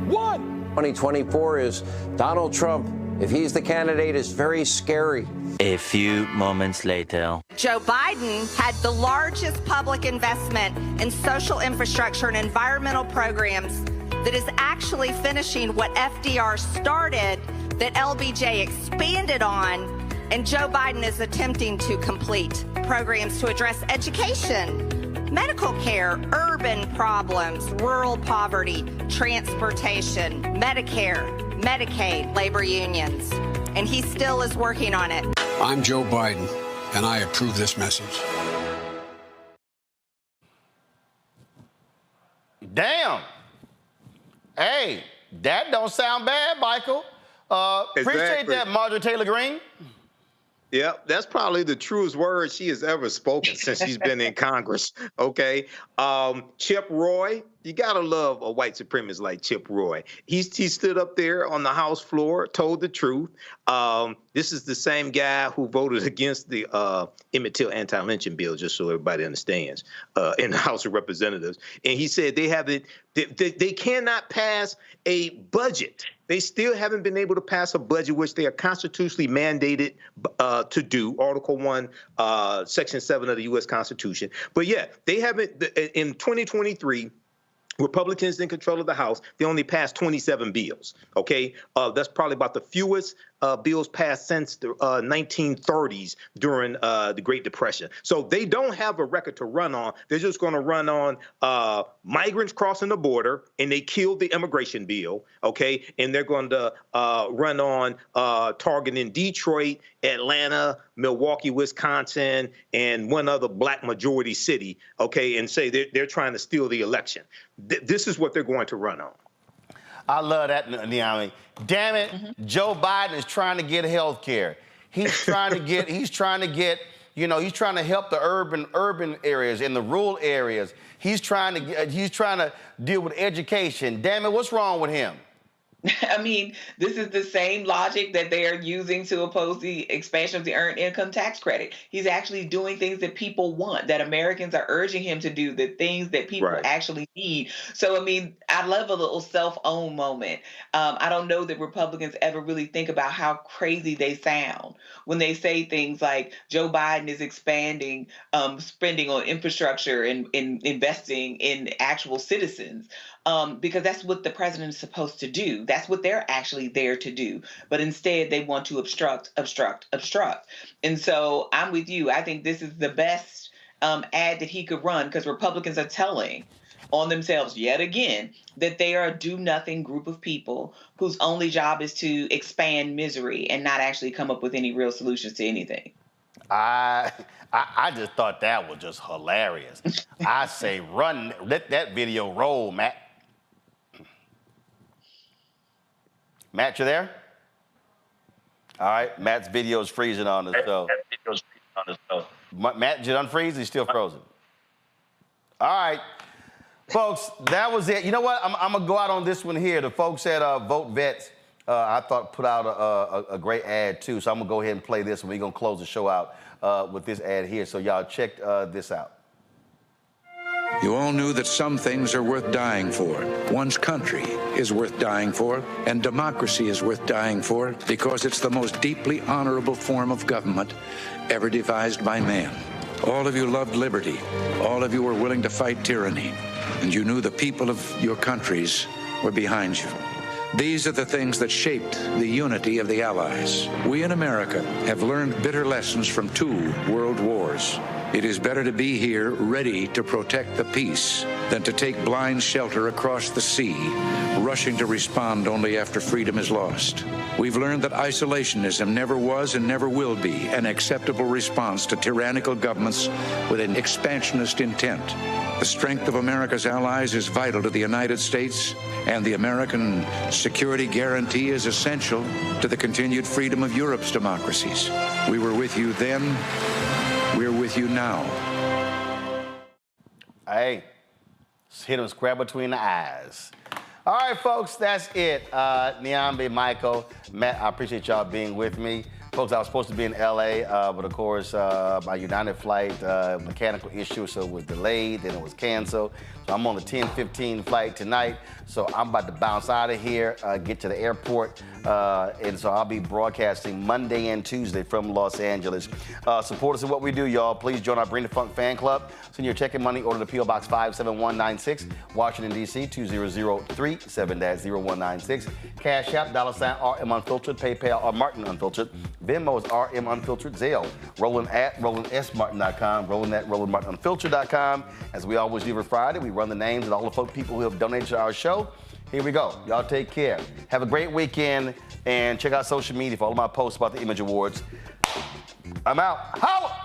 One. 2024 is Donald Trump. If he's the candidate, is very scary. A few moments later. Joe Biden had the largest public investment in social infrastructure and environmental programs that is actually finishing what FDR started, that LBJ expanded on, and Joe Biden is attempting to complete programs to address education, medical care, urban problems, rural poverty, transportation, Medicare, Medicaid, labor unions. And he still is working on it. I'm Joe Biden, and I approve this message. Damn. Hey, that don't sound bad, Michael. Appreciate that, Marjorie Taylor Greene. Yep, that's probably the truest word she has ever spoken since she's been in Congress. Okay. Chip Roy, You gotta love a white supremacist like Chip Roy. He stood up there on the House floor, told the truth. This is the same guy who voted against the Emmett Till anti-lynching bill, just so everybody understands, in the House of Representatives. And he said they cannot pass a budget. They still haven't been able to pass a budget, which they are constitutionally mandated to do, Article 1, Section 7 of the U.S. Constitution. But yeah, they haven't, in 2023, Republicans in control of the House, they only passed 27 bills, okay? That's probably about the fewest bills passed since the 1930s during the Great Depression. So they don't have a record to run on. They're just going to run on migrants crossing the border, and they killed the immigration bill, okay? And they're going to run on targeting Detroit, Atlanta, Milwaukee, Wisconsin, and one other black majority city, okay, and say they're trying to steal the election. This is what they're going to run on. I love that, Niami. Damn it, Joe Biden is trying to get health care. He's trying to get, he's trying to help the urban areas and the rural areas. He's trying to deal with education. Damn it, what's wrong with him? I mean, this is the same logic that they are using to oppose the expansion of the earned income tax credit. He's actually doing things that people want, that Americans are urging him to do, the things that people actually need. So, I mean, I love a little self-own moment. I don't know that Republicans ever really think about how crazy they sound when they say things like Joe Biden is expanding spending on infrastructure and investing in actual citizens. Because that's what the president is supposed to do. That's what they're actually there to do. But instead, they want to obstruct. And so I'm with you. I think this is the best ad that he could run, because Republicans are telling on themselves yet again that they are a do-nothing group of people whose only job is to expand misery and not actually come up with any real solutions to anything. I just thought that was just hilarious. I say run, let that video roll, Matt. Matt, you there? All right, Matt's video is freezing on us, so. Matt, did you unfreeze? He's still frozen. All right, folks, that was it. You know what? I'm gonna go out on this one here. The folks at Vote Vets, I thought put out a great ad too, so I'm gonna go ahead and play this, and we're gonna close the show out with this ad here. So y'all check this out. You all knew that some things are worth dying for. One's country is worth dying for, and democracy is worth dying for, because it's the most deeply honorable form of government ever devised by man. All of you loved liberty. All of you were willing to fight tyranny, and you knew the people of your countries were behind you. These are the things that shaped the unity of the Allies. We in America have learned bitter lessons from 2 world wars. It is better to be here, ready to protect the peace, than to take blind shelter across the sea, rushing to respond only after freedom is lost. We've learned that isolationism never was and never will be an acceptable response to tyrannical governments with an expansionist intent. The strength of America's allies is vital to the United States, and the American security guarantee is essential to the continued freedom of Europe's democracies. We were with you then. We're with you now. Hey, hit him square between the eyes. All right, folks, that's it. Niambi, Michael, Matt, I appreciate y'all being with me. Folks, I was supposed to be in LA, but of course, my United flight, mechanical issue, so it was delayed, then it was canceled. So I'm on the 10:15 flight tonight. So I'm about to bounce out of here, get to the airport. And so I'll be broadcasting Monday and Tuesday from Los Angeles. Support us in what we do, y'all. Please join our Bring the Funk fan club. Send your check and money order to P.O. Box 57196, Washington, D.C. 20037-0196. Cash App, $RM Unfiltered, PayPal, or Martin Unfiltered. Venmo is RM Unfiltered, Zelle. Roland at RolandSMartin.com, Roland at RolandMartinUnfiltered.com. As we always do every Friday, we run the names of all the people who have donated to our show. Here we go. Y'all take care. Have a great weekend, and check out social media for all of my posts about the Image Awards. I'm out. Holla!